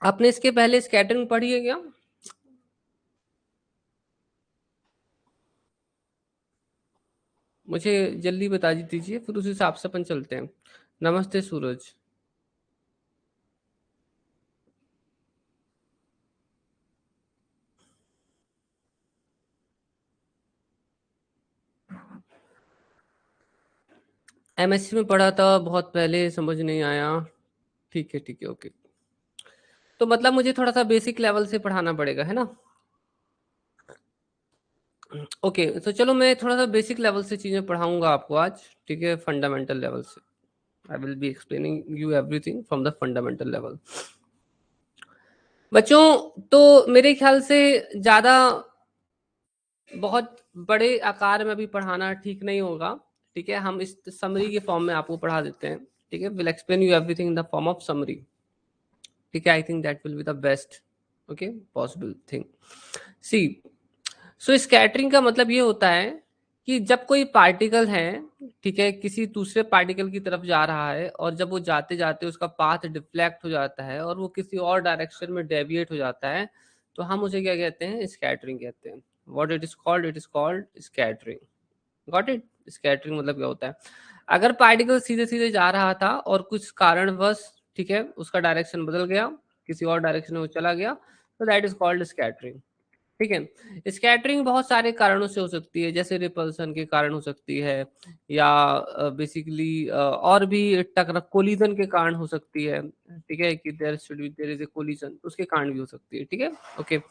आपने इसके पहले स्कैटरिंग पढ़ी है क्या? मुझे जल्दी बता दीजिए, फिर उस हिसाब से अपन चलते हैं। नमस्ते सूरज। एमएससी में पढ़ा था बहुत पहले, समझ नहीं आया। ठीक है ठीक है, ओके। तो मतलब मुझे थोड़ा सा बेसिक लेवल से पढ़ाना पड़ेगा, है ना? ओके, तो चलो मैं थोड़ा सा बेसिक लेवल से चीज़ें पढ़ाऊंगा आपको आज। ठीक है, फंडामेंटल लेवल से। I will be explaining you everything from the fundamental level. बच्चों, तो मेरे ख्याल से ज़्यादा बहुत बड़े आकार में भी पढ़ाना ठीक नहीं होगा। ठीक है, हम इस समरी के फॉर्म में आपको पढ़ा देते हैं। ठीक है, will explain you everything in the form of summary. ठीक है, I think that will be the best okay possible thing. See, so scattering का मतलब ये होता है कि जब कोई पार्टिकल है, ठीक है, किसी दूसरे पार्टिकल की तरफ जा रहा है, और जब वो जाते जाते उसका पाथ डिफ्लेक्ट हो जाता है और वो किसी और डायरेक्शन में डेविएट हो जाता है, तो हम उसे क्या कहते हैं? स्कैटरिंग कहते हैं। What it is called? It is called scattering. Got it? Scattering मतलब क्या होता है? अगर पार्टिकल सीधे सीधे जा रहा था और कुछ कारणवश, ठीक है, उसका डायरेक्शन बदल गया, किसी और डायरेक्शन में वो चला गया, तो दैट इज कॉल्ड स्कैटरिंग। ठीक है, स्कैटरिंग बहुत सारे कारणों से हो सकती है, जैसे रिपल्सन के कारण हो सकती है, या बेसिकली और भी टकरा कोलिजन के कारण हो सकती है। ठीक है, कि देयर इज ए कोलिजन, उसके कारण भी हो सकती है। ठीक है, ओके।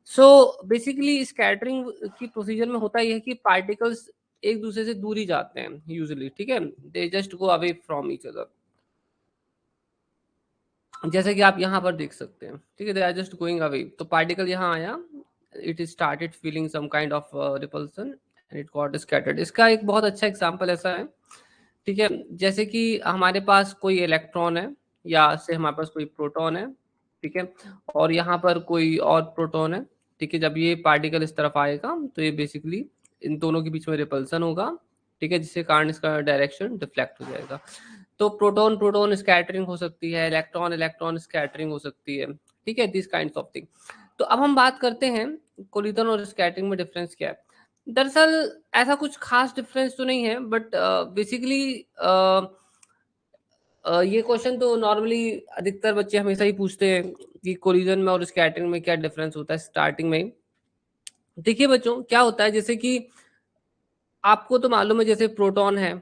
सो बेसिकली स्कैटरिंग की प्रोसीजर में होता यह है कि पार्टिकल्स एक दूसरे से दूर ही जाते हैं यूजुअली। ठीक है, they just go away from each other. जैसे कि आप यहाँ पर देख सकते हैं, ठीक है, they are just going away. तो पार्टिकल यहाँ आया, it started feeling some kind of repulsion and it got scattered. इसका एक बहुत अच्छा एग्जांपल ऐसा है, ठीक है, जैसे कि हमारे पास कोई इलेक्ट्रॉन है, या से हमारे पास कोई प्रोटॉन है, ठीक है, और यहाँ पर कोई और प्रोटॉन है। ठीक है, जब ये पार्टिकल इस तरफ आएगा तो ये बेसिकली इन दोनों के बीच में रिपल्सन होगा। ठीक है, जिसके कारण इसका डायरेक्शन डिफ्लेक्ट हो जाएगा। तो प्रोटॉन प्रोटॉन स्कैटरिंग हो सकती है, इलेक्ट्रॉन इलेक्ट्रॉन स्कैटरिंग हो सकती है। ठीक है, दिस काइंड ऑफ थिंग। तो अब हम बात करते हैं कोलिजन और स्कैटरिंग में डिफरेंस क्या है। दरअसल ऐसा कुछ खास डिफरेंस तो नहीं है, बट बेसिकली ये क्वेश्चन तो नॉर्मली अधिकतर बच्चे हमेशा ही पूछते हैं कि कोलिजन में और स्कैटरिंग में क्या डिफरेंस होता है स्टार्टिंग में। देखिए बच्चों, क्या होता है, जैसे कि आपको तो मालूम है, जैसे प्रोटॉन है,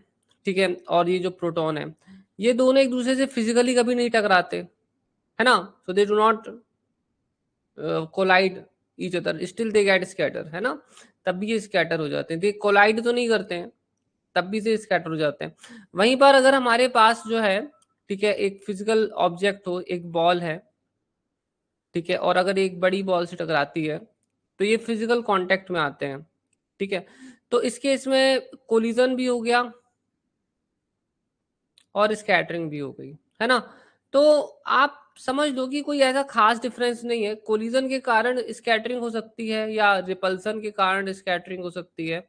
ठीक है, और ये जो प्रोटॉन है, ये दोनों एक दूसरे से फिजिकली कभी नहीं टकराते, है ना? So they do not collide each other, still they get scatter, है ना? तब भी ये स्कैटर हो जाते हैं। दे कोलाइड तो नहीं करते हैं, तब भी से स्कैटर हो जाते हैं। वहीं पर अगर हमारे पास जो है, ठीक है, एक फिजिकल ऑब्जेक्ट हो, एक बॉल है, ठीक है, और अगर एक बड़ी बॉल से टकराती है, तो ये फिजिकल कांटेक्ट में आते हैं। ठीक है, तो इस केस में कोलिजन भी हो गया और स्कैटरिंग भी हो गई, है ना? तो आप समझ लो कि कोई ऐसा खास डिफरेंस नहीं है। कोलिजन के कारण स्कैटरिंग हो सकती है, या रिपल्सन के कारण स्कैटरिंग हो सकती है।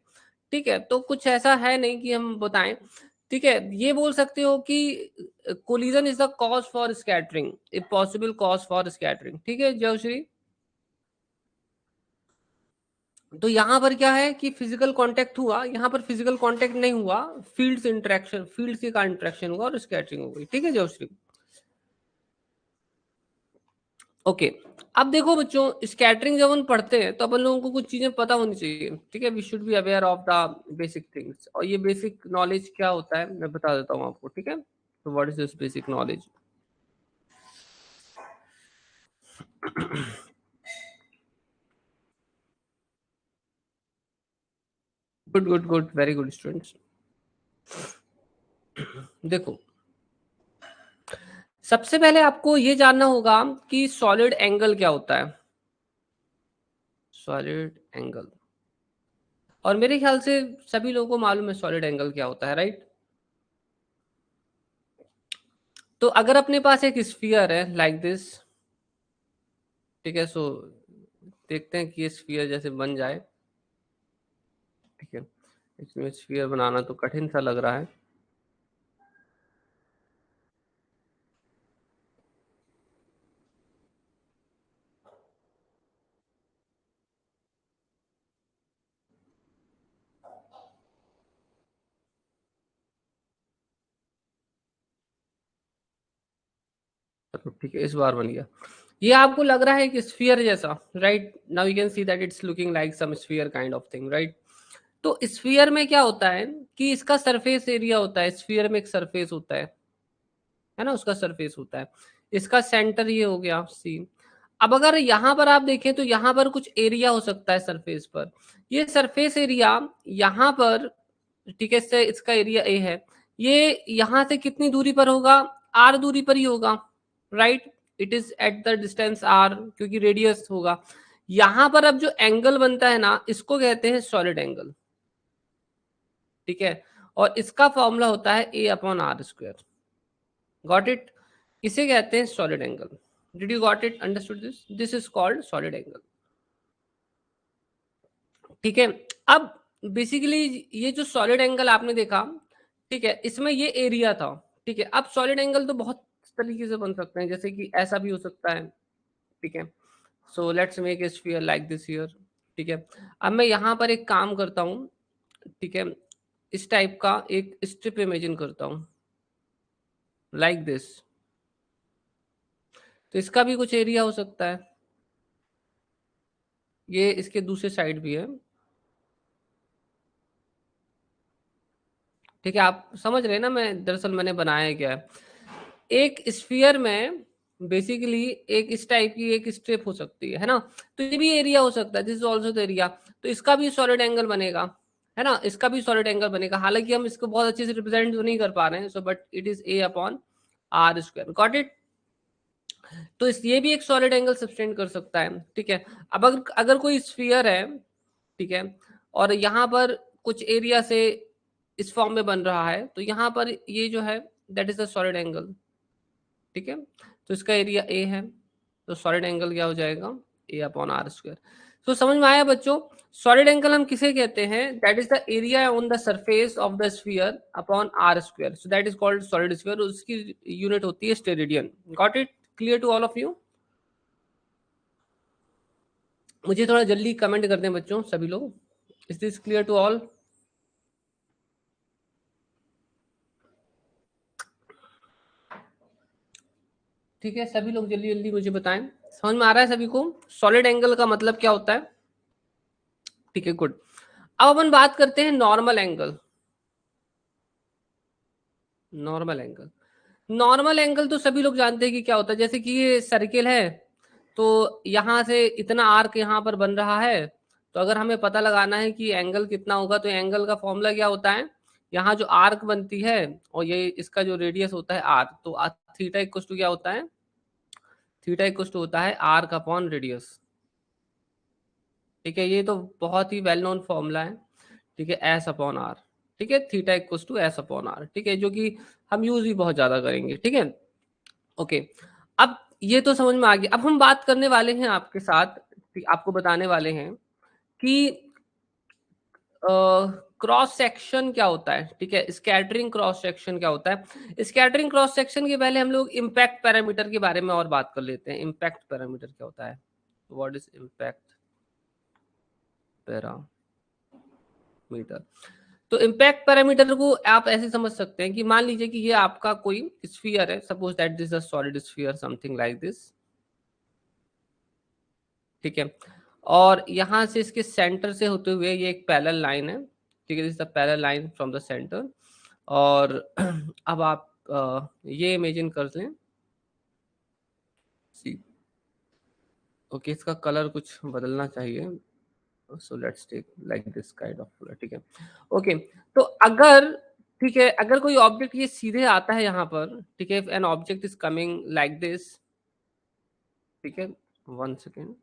ठीक है, तो कुछ ऐसा है नहीं कि हम बताएं। ठीक है, ये बोल सकते हो कि collision is the cause for scattering, a possible cause for scattering. ठीक है जयश्री, तो यहाँ पर क्या है कि फिजिकल कांटेक्ट हुआ, यहाँ पर फिजिकल कांटेक्ट नहीं हुआ, फील्ड से इंटरेक्शन, फील्ड से का इंटरेक्शन हुआ और स्कैटरिंग हो गई। ठीक है जयश्री, ओके। अब देखो बच्चों, स्कैटरिंग जब हम पढ़ते हैं तो अपन लोगों को कुछ चीजें पता होनी चाहिए। ठीक है, we should be aware of the basic things. और ये बेसिक नॉलेज क्या होता है मैं बता देता हूँ आपको। ठीक है, तो what is this basic knowledge? Good good good, very good students. देखो, सबसे पहले आपको ये जानना होगा कि सॉलिड एंगल क्या होता है। सॉलिड एंगल, और मेरे ख्याल से सभी लोगों को मालूम है सॉलिड एंगल क्या होता है, राइट? तो अगर अपने पास एक स्फीयर है लाइक दिस, ठीक है, सो देखते हैं कि ये स्फीयर जैसे बन जाए। ठीक है, इसमें स्फीयर बनाना तो कठिन सा लग रहा है। ठीक है, इस बार बन गया। ये आपको लग रहा है कि स्फीयर जैसा, right? Now you can see that it's looking like some sphere kind of thing, right? तो स्फीयर में क्या होता है कि इसका सरफेस एरिया होता है, स्फीयर में एक सरफेस होता है ना, उसका सरफेस होता है। इसका सेंटर ये हो गया सी। अब अगर यहाँ पर आप देखें तो यहाँ पर कुछ एरिया हो सकता है सरफेस पर। ये सरफेस एरिया यहाँ पर, ठीक है, इससे इसका एरिया ए है, ये यहाँ से कितनी दूरी पर होगा? आर दूरी पर ही होगा, right? It is at the distance R, क्योंकि रेडियस होगा। यहाँ पर अब जो एंगल बनता है ना, इसको कहते हैं सॉलिड एंगल, ठीक है? और इसका फॉर्मूला होता है A upon R square. Got it? इसे कहते हैं solid angle. Did you got it? Understood this? This is called solid angle, ठीक है? अब बेसिकली ये जो सॉलिड एंगल आपने देखा, ठीक है, इसमें ये एरिया था, ठीक है। अब सॉलिड एंगल तो बहुत तरीके से बन सकते हैं, जैसे कि ऐसा भी हो सकता है, ठीक है। So let's make a sphere like this here, ठीक है। अब मैं यहाँ पर एक काम करता हूँ, ठीक है, इस टाइप का एक स्ट्रिप इमेजिन करता हूँ लाइक दिस। तो इसका भी कुछ एरिया हो सकता है, ये इसके दूसरे साइड भी है, ठीक है। आप समझ रहे हैं ना मैं दरअसल मैंने बनाया क्या है? एक स्फीयर में बेसिकली एक इस टाइप की एक स्ट्रिप हो सकती है ना? तो ये भी एरिया हो सकता है, this is also the area. तो इसका भी सॉलिड एंगल बनेगा, है ना? इसका भी सॉलिड एंगल बनेगा। हालांकि हम इसको बहुत अच्छे से रिप्रेजेंट तो नहीं कर पा रहे हैं, so but it is a upon R square. Got it? तो इस ये भी एक सॉलिड एंगल सब्सटेंड कर सकता है, ठीक है। अब अगर कोई स्फीयर है, ठीक है, और यहाँ पर कुछ एरिया से इस फॉर्म में बन रहा है, तो यहाँ पर ये जो है that is a solid angle, ठीक है। तो इसका एरिया ए है, तो सॉलिड एंगल क्या हो जाएगा? ए अपॉन आर स्क्वायर। तो समझ में आया बच्चों? सॉलिड एंगल हम किसे कहते हैं? That is the area on the surface of the sphere upon R square, so that is called solid sphere. उसकी यूनिट होती है steradian. Got it? Clear to all of you? मुझे थोड़ा जल्दी कमेंट कर दें बच्चों सभी लोग। Is this clear to all? ठीक है, सभी लोग जल्दी जल्दी मुझे बताएं। समझ में आ रहा है सभी को सॉलिड एंगल का मतलब क्या होता है? ठीक है, गुड। अब अपन बात करते हैं normal angle. Normal angle, normal angle तो सभी लोग जानते हैं कि क्या होता है। जैसे कि ये सर्किल है, तो यहाँ से इतना आर्क यहाँ पर बन रहा है, तो अगर हमें पता लगाना है कि एंगल कितना होगा, तो एंगल का फॉर्मूला क्या होता है? यहाँ जो आर्क बनती है और ये इसका जो रेडियस होता है आर, तो थीटा इक्वल टू क्या होता है? थीटा इक्वल टू होता है आर्क अपॉन रेडियस, ठीक है। ये तो बहुत ही वेल नोन फॉर्मूला है, ठीक है, एस अपॉन आर, ठीक है। Theta equal to S upon R, ठीक है, जो कि हम यूज भी बहुत ज्यादा करेंगे, ठीक है। ओके, अब ये तो समझ में आ गया। अब हम बात करने वाले हैं आपके साथ, आपको बताने वाले हैं कि क्रॉस सेक्शन क्या होता है, ठीक है। स्कैटरिंग क्रॉस सेक्शन क्या होता है? स्कैटरिंग क्रॉस सेक्शन के पहले हम लोग इम्पैक्ट पैरामीटर के बारे में और बात कर लेते हैं। इम्पैक्ट पैरामीटर क्या होता है? What is impact parameter? तो इम्पैक्ट पैरामीटर को आप ऐसे समझ सकते हैं कि मान लीजिए कि ये आपका कोई स्फीयर है, suppose that this a solid sphere, something like this, ठीक है। और यहाँ से इसके सेंटर से होते हुए ये एक पैरेलल लाइन है, ठीक है, this is the parallel line from the centre. और अब आप ये इमेजिन कर लें, सी, ओके, इसका कलर कुछ बदलना चाहिए, so let's take like this kind of colour, ठीक है। ओके, तो अगर, ठीक है, अगर कोई ऑब्जेक्ट ये सीधे आता है यहाँ पर, ठीक है, an object is coming like this, ठीक है, वन सेकेंड,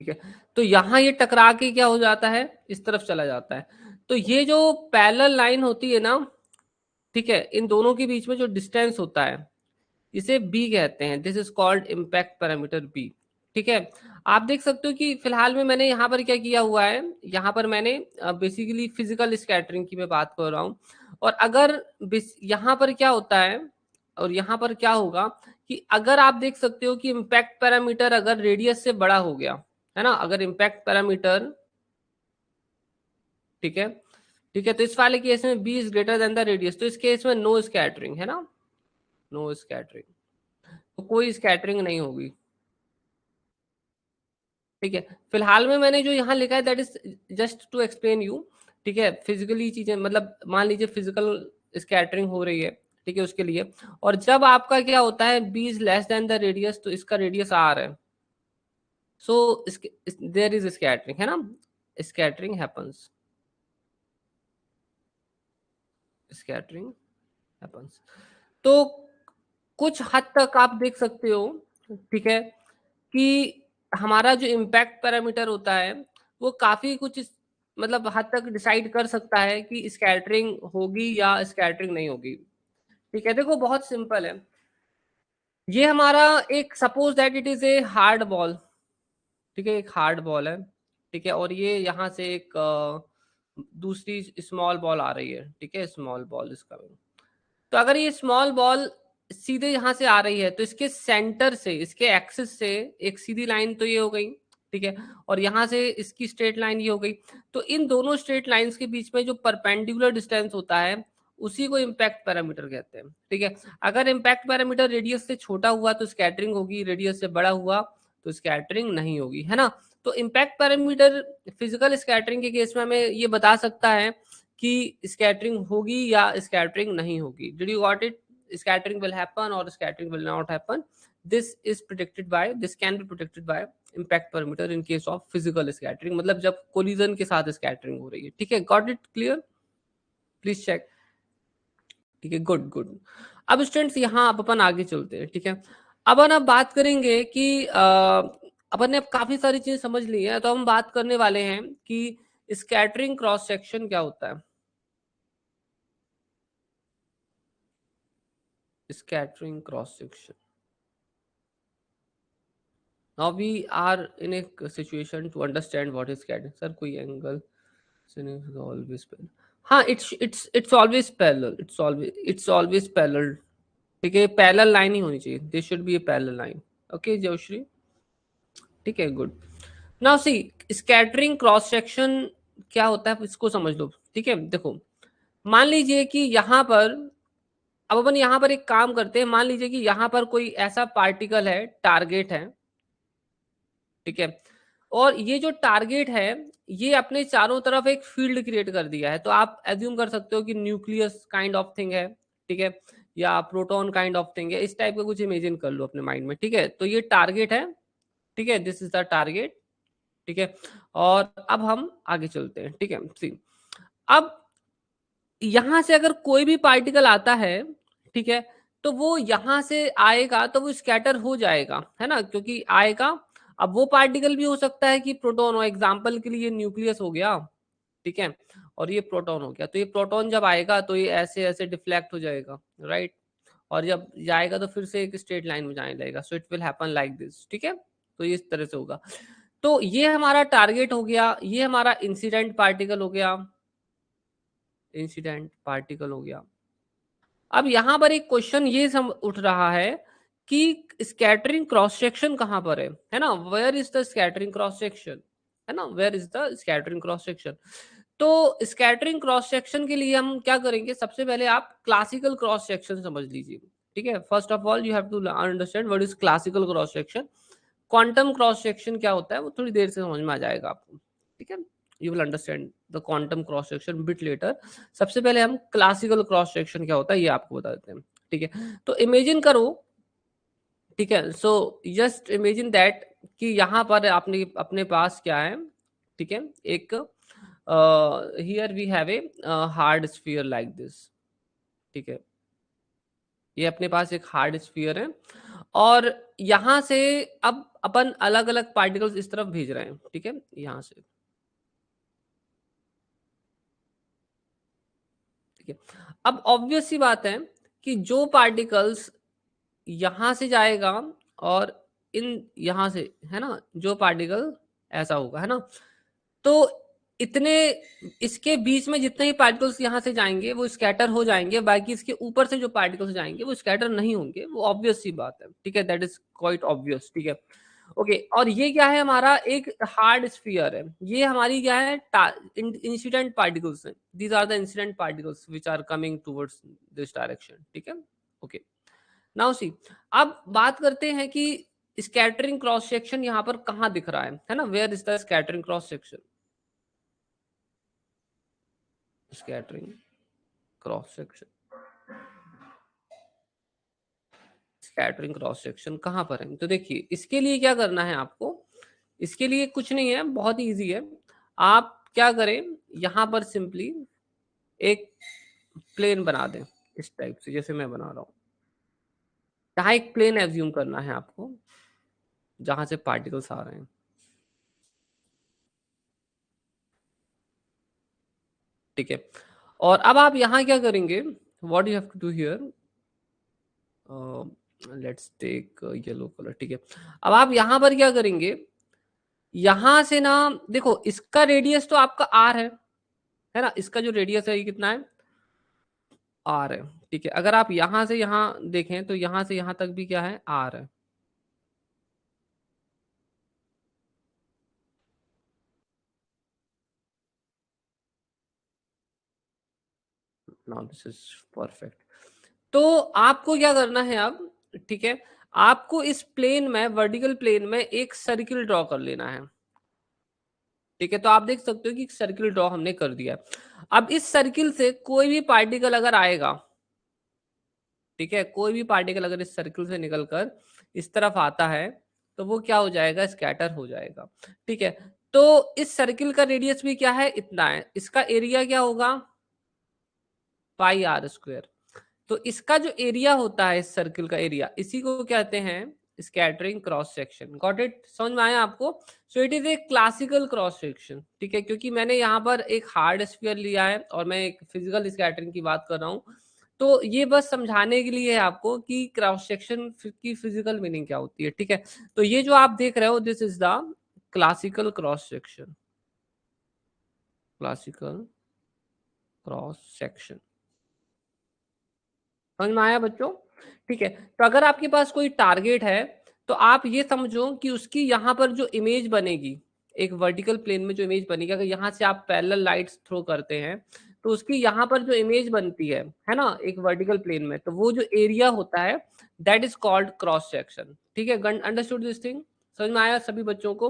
ठीक है, तो यहाँ ये टकरा के क्या हो जाता है? इस तरफ चला जाता है। तो ये जो पैरेलल लाइन होती है ना, ठीक है, इन दोनों के बीच में जो डिस्टेंस होता है, इसे बी कहते हैं। This is called impact parameter B, ठीक है। आप देख सकते हो कि फिलहाल में मैंने यहाँ पर क्या किया हुआ है, यहाँ पर मैंने बेसिकली फिजिकल स्कैटरिंग की मैं बात कर रहा हूँ। और अगर यहाँ पर क्या होता है और यहाँ पर क्या होगा कि अगर आप देख सकते हो कि इम्पैक्ट पैरामीटर अगर रेडियस से बड़ा हो गया, है ना, अगर इम्पैक्ट पैरामीटर, ठीक है, ठीक है। तो इस वाले केस में B is greater than the radius, तो इस केस में नो स्कैटरिंग है ना, नो स्कैटरिंग, तो कोई स्कैटरिंग नहीं होगी। ठीक है, फिलहाल में मैंने जो यहाँ लिखा है that is just to explain you. ठीक है, फिजिकली चीजें, मतलब मान लीजिए फिजिकल स्कैटरिंग हो रही है, ठीक है, उसके लिए। और जब आपका क्या होता है, B is less than the radius, तो इसका रेडियस आर है, सो देयर इज स्कैटरिंग है ना, स्कैटरिंग हैपन्स, स्कैटरिंग हैपन्स। तो कुछ हद तक आप देख सकते हो, ठीक है, कि हमारा जो इम्पैक्ट पैरामीटर होता है वो काफी कुछ मतलब हद तक डिसाइड कर सकता है कि स्कैटरिंग होगी या स्कैटरिंग नहीं होगी। ठीक है, देखो बहुत सिंपल है। ये हमारा एक, suppose that it is a hard ball, ठीक है, एक हार्ड बॉल है, ठीक है, और ये यहाँ से एक दूसरी स्मॉल बॉल आ रही है, ठीक है, स्मॉल बॉल इसका। तो अगर ये स्मॉल बॉल सीधे यहाँ से आ रही है तो इसके सेंटर से, इसके एक्सिस से एक सीधी लाइन तो ये हो गई, ठीक है, और यहाँ से इसकी स्ट्रेट लाइन ये हो गई। तो इन दोनों स्ट्रेट लाइंस के बीच में जो परपेंडिकुलर डिस्टेंस होता है उसी को इम्पैक्ट पैरामीटर कहते हैं। ठीक है, अगर इम्पैक्ट पैरामीटर रेडियस से छोटा हुआ तो स्कैटरिंग होगी, रेडियस से बड़ा हुआ तो स्कैटरिंग नहीं होगी, है ना। तो इम्पैक्ट पैरामीटर फिजिकल स्कैटरिंग के केस में हमें ये बता सकता है कि स्कैटरिंग होगी या स्कैटरिंग नहीं होगी। Did you got it? Scattering will happen और scattering will not happen. This can be protected by impact parameter in case of physical scattering, मतलब जब कोलिजन के साथ स्कैटरिंग हो रही है। ठीक है, got it clear? Please check. ठीक है, गुड गुड। अब स्टूडेंट्स यहाँ आप अपन आगे चलते हैं। ठीक है, अब बात करेंगे कि अपन ने अब काफी सारी चीजें समझ ली है, तो हम बात करने वाले हैं कि स्कैटरिंग क्रॉस सेक्शन क्या होता है। Scattering cross section. Now we are in a situation to understand what is scattering. Sir, कोई angle is always parallel. हाँ, it's always parallel. It's always parallel. ठीक है, पैरेलल लाइन ही होनी चाहिए, this should be a parallel line. Okay Jayashree, ठीक है, good. Now see, scattering cross section क्या होता है इसको समझ लो। ठीक है, देखो मान लीजिए कि यहाँ पर, अब अपन यहाँ पर एक काम करते हैं, मान लीजिए कि यहाँ पर कोई ऐसा पार्टिकल है, टारगेट है, ठीक है, और ये जो टारगेट है ये अपने चारों तरफ एक फील्ड क्रिएट कर दिया है, तो आप एज्यूम कर सकते हो कि न्यूक्लियस काइंड ऑफ थिंग है, ठीक है, या प्रोटॉन काइंड ऑफ थिंग है, इस टाइप का कुछ इमेजिन कर लो अपने माइंड में। ठीक है, तो ये टारगेट है, ठीक है, दिस इज द टारगेट। ठीक है, और अब हम आगे चलते हैं। ठीक है, सी, अब यहां से अगर कोई भी पार्टिकल आता है, ठीक है, तो वो यहां से आएगा तो वो स्कैटर हो जाएगा, है ना, क्योंकि आएगा। अब वो पार्टिकल भी हो सकता है कि प्रोटॉन हो, एग्जाम्पल के लिए न्यूक्लियस हो गया, ठीक है, और ये प्रोटॉन हो गया, तो ये प्रोटॉन जब आएगा तो ये ऐसे ऐसे डिफ्लेक्ट हो जाएगा, राइट, और जब जाएगा तो फिर से एक स्ट्रेट लाइन में जाने लगेगा, सो it will happen like this. ठीक है, तो ये इस तरह से होगा। तो ये हमारा टारगेट हो गया, ये हमारा इंसिडेंट पार्टिकल हो गया, इंसिडेंट पार्टिकल हो गया। अब यहाँ पर एक क्वेश्चन ये उठ रहा है कि स्कैटरिंग क्रॉस सेक्शन कहाँ पर है ना, where is the scattering cross section, है ना, where is the scattering cross section. तो स्कैटरिंग क्रॉस सेक्शन के लिए हम क्या करेंगे, सबसे पहले आप क्लासिकल क्रॉस सेक्शन समझ लीजिए। ठीक है, first of all you have to understand what is classical cross section. Quantum cross section क्या होता है वो थोड़ी देर से समझ में आ जाएगा आपको। ठीक है, you will understand the quantum cross section bit letter. सबसे पहले हम क्लासिकल क्रॉस सेक्शन क्या होता है ये आपको बता देते हैं। ठीक है, तो इमेजिन करो, ठीक है, सो जस्ट इमेजिन दैट कि यहाँ पर आपने अपने पास क्या है, ठीक है, एक here we have a hard sphere like this. ठीक है, ये अपने पास एक हार्ड स्फीयर है, और यहां से अब अपन अलग अलग पार्टिकल्स इस तरफ भेज रहे हैं। ठीक है, यहां से, ठीक है, अब ऑब्वियस सी बात है कि जो पार्टिकल्स यहां से जाएगा और इन यहां से, है ना, जो पार्टिकल ऐसा होगा, है ना, तो इतने, इसके बीच में जितने ही पार्टिकल्स यहाँ से जाएंगे वो स्कैटर हो जाएंगे, बाकी इसके ऊपर से जो पार्टिकल्स जाएंगे वो स्कैटर नहीं होंगे, वो ऑब्वियस सी बात है। ठीक है, दैट इज क्वाइट ऑब्वियस। ठीक है, ओके, और ये क्या है हमारा, एक हार्ड स्फीयर है, ये हमारी क्या है, इंसिडेंट पार्टिकल्स हैं, these are the incident particles which are coming towards this direction, ठीक है। ओके, नाउ सी, अब बात करते हैं कि स्कैटरिंग क्रॉस सेक्शन यहाँ पर कहाँ दिख रहा है ना, where is the scattering cross section, scattering cross section, scattering cross section कहाँ पर है, तो देखिए इसके लिए क्या करना है आपको, इसके लिए कुछ नहीं है, बहुत ही ईजी है। आप क्या करें, यहाँ पर सिंपली एक प्लेन बना दें इस टाइप से, जैसे मैं बना रहा हूँ। यहाँ एक प्लेन एज्यूम करना है आपको, जहां से पार्टिकल्स आ रहे हैं, ठीक है। और अब आप यहाँ क्या करेंगे, what you have to do here, let's take yellow colour, ठीक है। अब आप यहाँ पर क्या करेंगे, यहाँ से ना, देखो इसका रेडियस तो आपका आर है ना, इसका जो रेडियस है ये कितना है, आर है, ठीक है। अगर आप यहाँ से यहाँ देखें तो यहाँ से यहाँ तक भी क्या है, आर है। Now this is perfect. तो आपको क्या करना है अब, ठीक है, आपको इस प्लेन में, वर्टिकल प्लेन में एक सर्किल ड्रॉ कर लेना है, ठीक है। तो आप देख सकते हो कि सर्किल ड्रॉ हमने कर दिया। अब इस सर्किल से कोई भी पार्टिकल अगर आएगा, ठीक है, कोई भी पार्टिकल अगर इस सर्किल से निकलकर इस तरफ आता है, तो वो क्या हो जाएगा, स्कैटर हो जाएगा, ठीक है। तो इस सर्किल का रेडियस भी क्या है, इतना है, इसका एरिया क्या होगा, पाई आर स्क्वायर। तो इसका जो एरिया होता है, इस सर्किल का एरिया, इसी को कहते हैं scattering cross section. Got it, समझ में आया आपको। सो it is A classical cross section, ठीक है, क्योंकि मैंने यहाँ पर एक हार्ड स्फीयर लिया है और मैं एक फिजिकल स्कैटरिंग की बात कर रहा हूँ। तो ये बस समझाने के लिए है आपको कि क्रॉस सेक्शन की फिजिकल मीनिंग क्या होती है, ठीक है। तो ये जो आप देख रहे हो, this is the classical cross section, classical cross section, समझ में आया बच्चों, ठीक है। तो अगर आपके पास कोई टारगेट है, तो आप ये समझो कि उसकी यहाँ पर जो इमेज बनेगी, एक वर्टिकल प्लेन में जो इमेज बनेगी, अगर यहाँ से आप पैरेलल लाइट्स थ्रो करते हैं, तो उसकी यहाँ पर जो इमेज बनती है ना, एक वर्टिकल प्लेन में, तो वो जो एरिया होता है, that is called cross section, ठीक है। अंडरस्टूड दिस थिंग, समझ में आया सभी बच्चों को,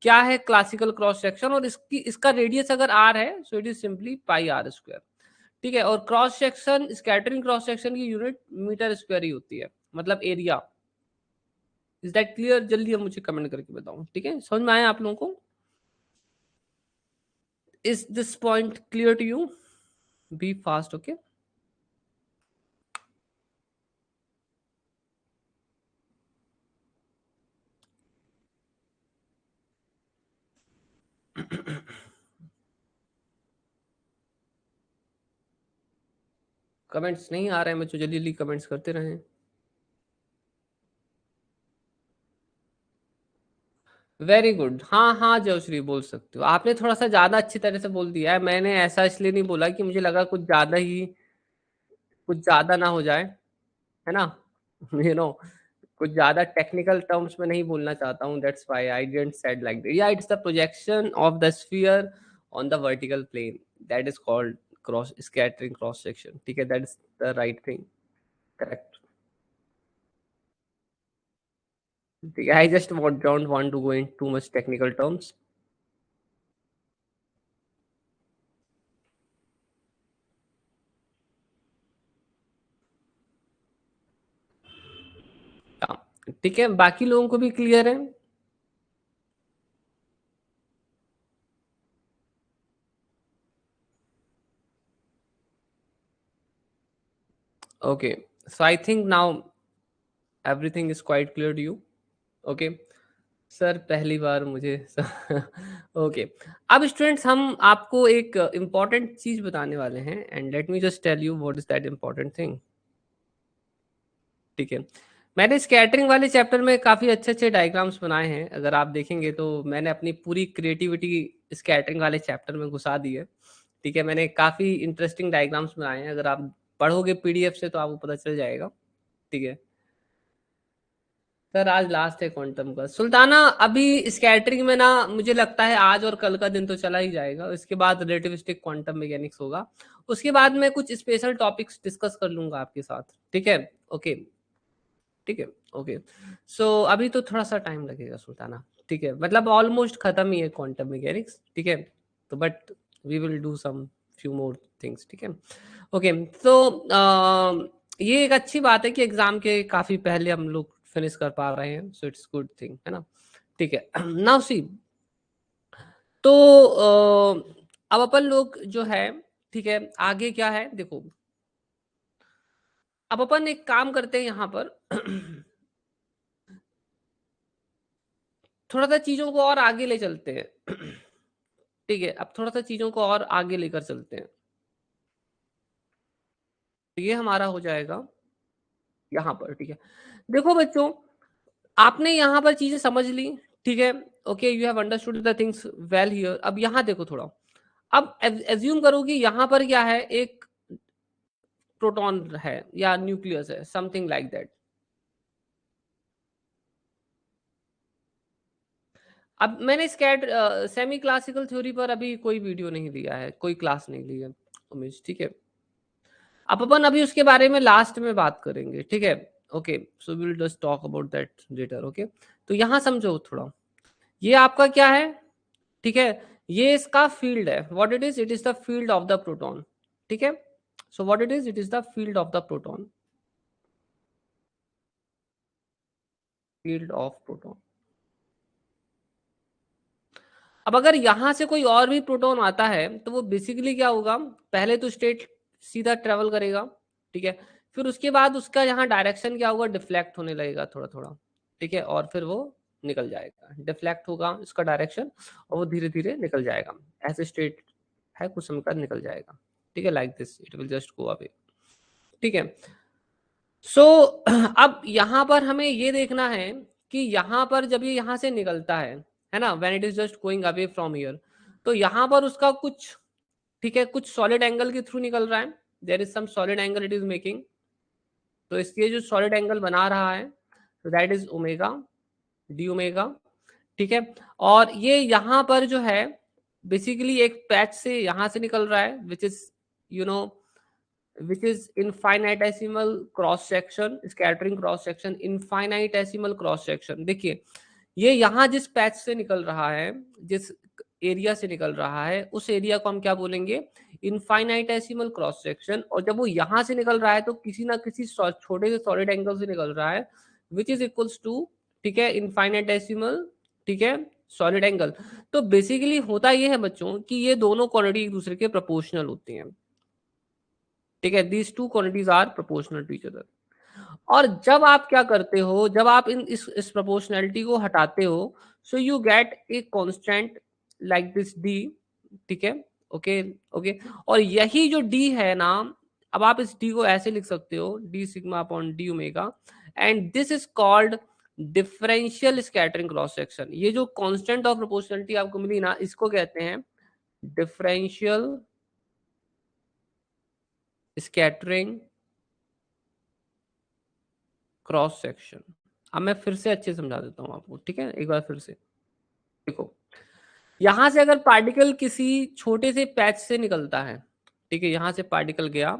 क्या है क्लासिकल क्रॉस सेक्शन, और इसका रेडियस अगर आर है, so it is simply pi R square, ठीक है। और cross section, scattering cross section की यूनिट मीटर स्क्वायर ही होती है, मतलब एरिया। इज दैट क्लियर, जल्दी अब मुझे कमेंट करके बताओ, ठीक है, समझ में आया आप लोगों को। Is this point clear to you, be fast, okay. Comments नहीं आ रहे हैं बच्चों, जल्दी जल्दी कमेंट्स करते रहें। वेरी गुड, हाँ हाँ जयश्री बोल सकते हो, आपने थोड़ा सा ज्यादा अच्छी तरह से बोल दिया है, मैंने ऐसा इसलिए नहीं बोला कि मुझे लगा कुछ ज्यादा ही, कुछ ज्यादा ना हो जाए, है ना, यू नो, कुछ ज्यादा टेक्निकल टर्म्स में नहीं बोलना चाहता हूँ, that's why I didn't said like that. या it's the projection of the sphere on the vertical plane, that is called cross scattering cross section, ठीक है, that is the right thing, correct, ठीक है। I just don't want to go in too much technical terms. ठीक है, बाकी लोगों को भी क्लियर है। Okay, so I think now everything is quite clear to you, okay. Sir पहली बार मुझे ओके। अब स्टूडेंट्स, हम आपको एक इम्पॉर्टेंट चीज बताने वाले हैं, and let me just tell you what is that important thing, ठीक है। मैंने स्कैटरिंग वाले चैप्टर में काफी अच्छे अच्छे डायग्राम्स बनाए हैं, अगर आप देखेंगे तो मैंने अपनी पूरी क्रिएटिविटी स्कैटरिंग वाले चैप्टर में घुसा दी है, ठीक है। मैंने काफी इंटरेस्टिंग डायग्राम्स बनाए हैं, अगर आप पढ़ोगे पीडीएफ से तो आपको पता चल जाएगा, ठीक है। सर आज लास्ट है क्वांटम का सुल्ताना। अभी स्कैटरिंग में ना मुझे लगता है आज और कल का दिन तो चला ही जाएगा, इसके बाद रिलेटिविस्टिक क्वांटम मैकेनिक्स होगा। उसके बाद मैं कुछ स्पेशल टॉपिक्स डिस्कस कर लूंगा आपके साथ, ठीक है? ओके, ठीक है, ओके। सो अभी तो थोड़ा सा टाइम लगेगा सुल्ताना, ठीक है? मतलब ऑलमोस्ट खत्म ही है क्वांटम मैकेनिक्स, ठीक है? तो but we will do some few more things, ठीक है? ओके। तो ये एक अच्छी बात है कि एग्जाम के काफी पहले हम लोग फिनिश कर पा रहे हैं, सो इट्स गुड थिंग, है ना? ठीक है। नाउ सी, तो अब अपन लोग जो है, ठीक है, आगे क्या है देखो। अब अपन एक काम करते हैं यहाँ पर थोड़ा सा चीजों को और आगे ले चलते हैं ठीक है, अब थोड़ा सा चीजों को और आगे लेकर चलते हैं। तो ये हमारा हो जाएगा यहाँ पर, ठीक है? देखो बच्चों, आपने यहाँ पर चीजें समझ ली, ठीक है? Okay, you have understood the things well here. अब यहाँ देखो थोड़ा, अब एज्यूम करो कि यहाँ पर क्या है, एक प्रोटॉन है या न्यूक्लियस है, समथिंग लाइक दैट। अब मैंने स्कैट सेमी क्लासिकल थ्योरी पर अभी कोई वीडियो नहीं दिया है, कोई क्लास नहीं ली है उमेश, ठीक है? अब अपन अभी उसके बारे में लास्ट में बात करेंगे, ठीक है? Okay, so we will just talk about that later, okay? तो यहाँ समझो थोड़ा, ये आपका क्या है, ठीक है? ये इसका फील्ड है, what it is, it is the field of the proton, ठीक है? So what it is, it is the field of the proton, field of proton. अब अगर यहां से कोई और भी प्रोटॉन आता है तो वो बेसिकली क्या होगा, पहले तो स्टेट सीधा ट्रेवल करेगा, ठीक है? फिर उसके बाद उसका यहाँ डायरेक्शन क्या होगा, डिफ्लेक्ट होने लगेगा थोड़ा थोड़ा, ठीक है? और फिर वो निकल जाएगा, डिफ्लेक्ट होगा इसका डायरेक्शन, और वो धीरे धीरे निकल जाएगा। ऐसे स्टेट है, कुछ समय बाद निकल जाएगा, ठीक है? Like this it will just go away, ठीक है? सो अब यहाँ पर हमें ये देखना है कि यहाँ पर जब ये यहाँ से निकलता है ना, when it is just going away from here, तो यहाँ पर उसका कुछ, ठीक है, कुछ सॉलिड एंगल के थ्रू निकल रहा है, there is some solid angle it is making. तो इसलिए जो सॉलिड एंगल बना रहा है, तो that is omega, D omega, ठीक है? और ये यहाँ पर जो है बेसिकली एक पैच से यहाँ से निकल रहा है, which is you know which is infinitesimal cross section, scattering cross section, infinitesimal cross section। देखिए, ये यहाँ जिस पैच से निकल रहा है, जिस एरिया से निकल रहा है, उस एरिया को हम क्या बोलेंगे, इनफाइनाइटेसिमल क्रॉस सेक्शन। और जब वो यहाँ से निकल रहा है तो किसी ना किसी छोटे से सॉलिड एंगल से निकल रहा है, विच इज इक्वल्स टू, ठीक है, इनफाइनाइटेसिमल, ठीक है, सॉलिड एंगल। तो बेसिकली होता ये है बच्चों कि ये दोनों क्वांटिटी एक दूसरे के प्रोपोर्शनल होती हैं, ठीक है? These two quantities are proportional to each other. और जब आप क्या करते हो, जब आप इस प्रोपोर्शनैलिटी को हटाते हो, so you get a constant like this D, ठीक है? Okay, okay. और यही जो डी है ना, अब आप इस डी को ऐसे लिख सकते हो, D sigma upon D omega, and this is called differential scattering cross section. ये जो कांस्टेंट ऑफ प्रोपोर्शनैलिटी आपको मिली ना, इसको कहते हैं डिफरेंशियल स्कैटरिंग क्रॉस सेक्शन। अब मैं फिर से अच्छे से समझा देता हूँ आपको, ठीक है? एक बार फिर से देखो, यहां से अगर पार्टिकल किसी छोटे से पैच से निकलता है, ठीक है, यहां से पार्टिकल गया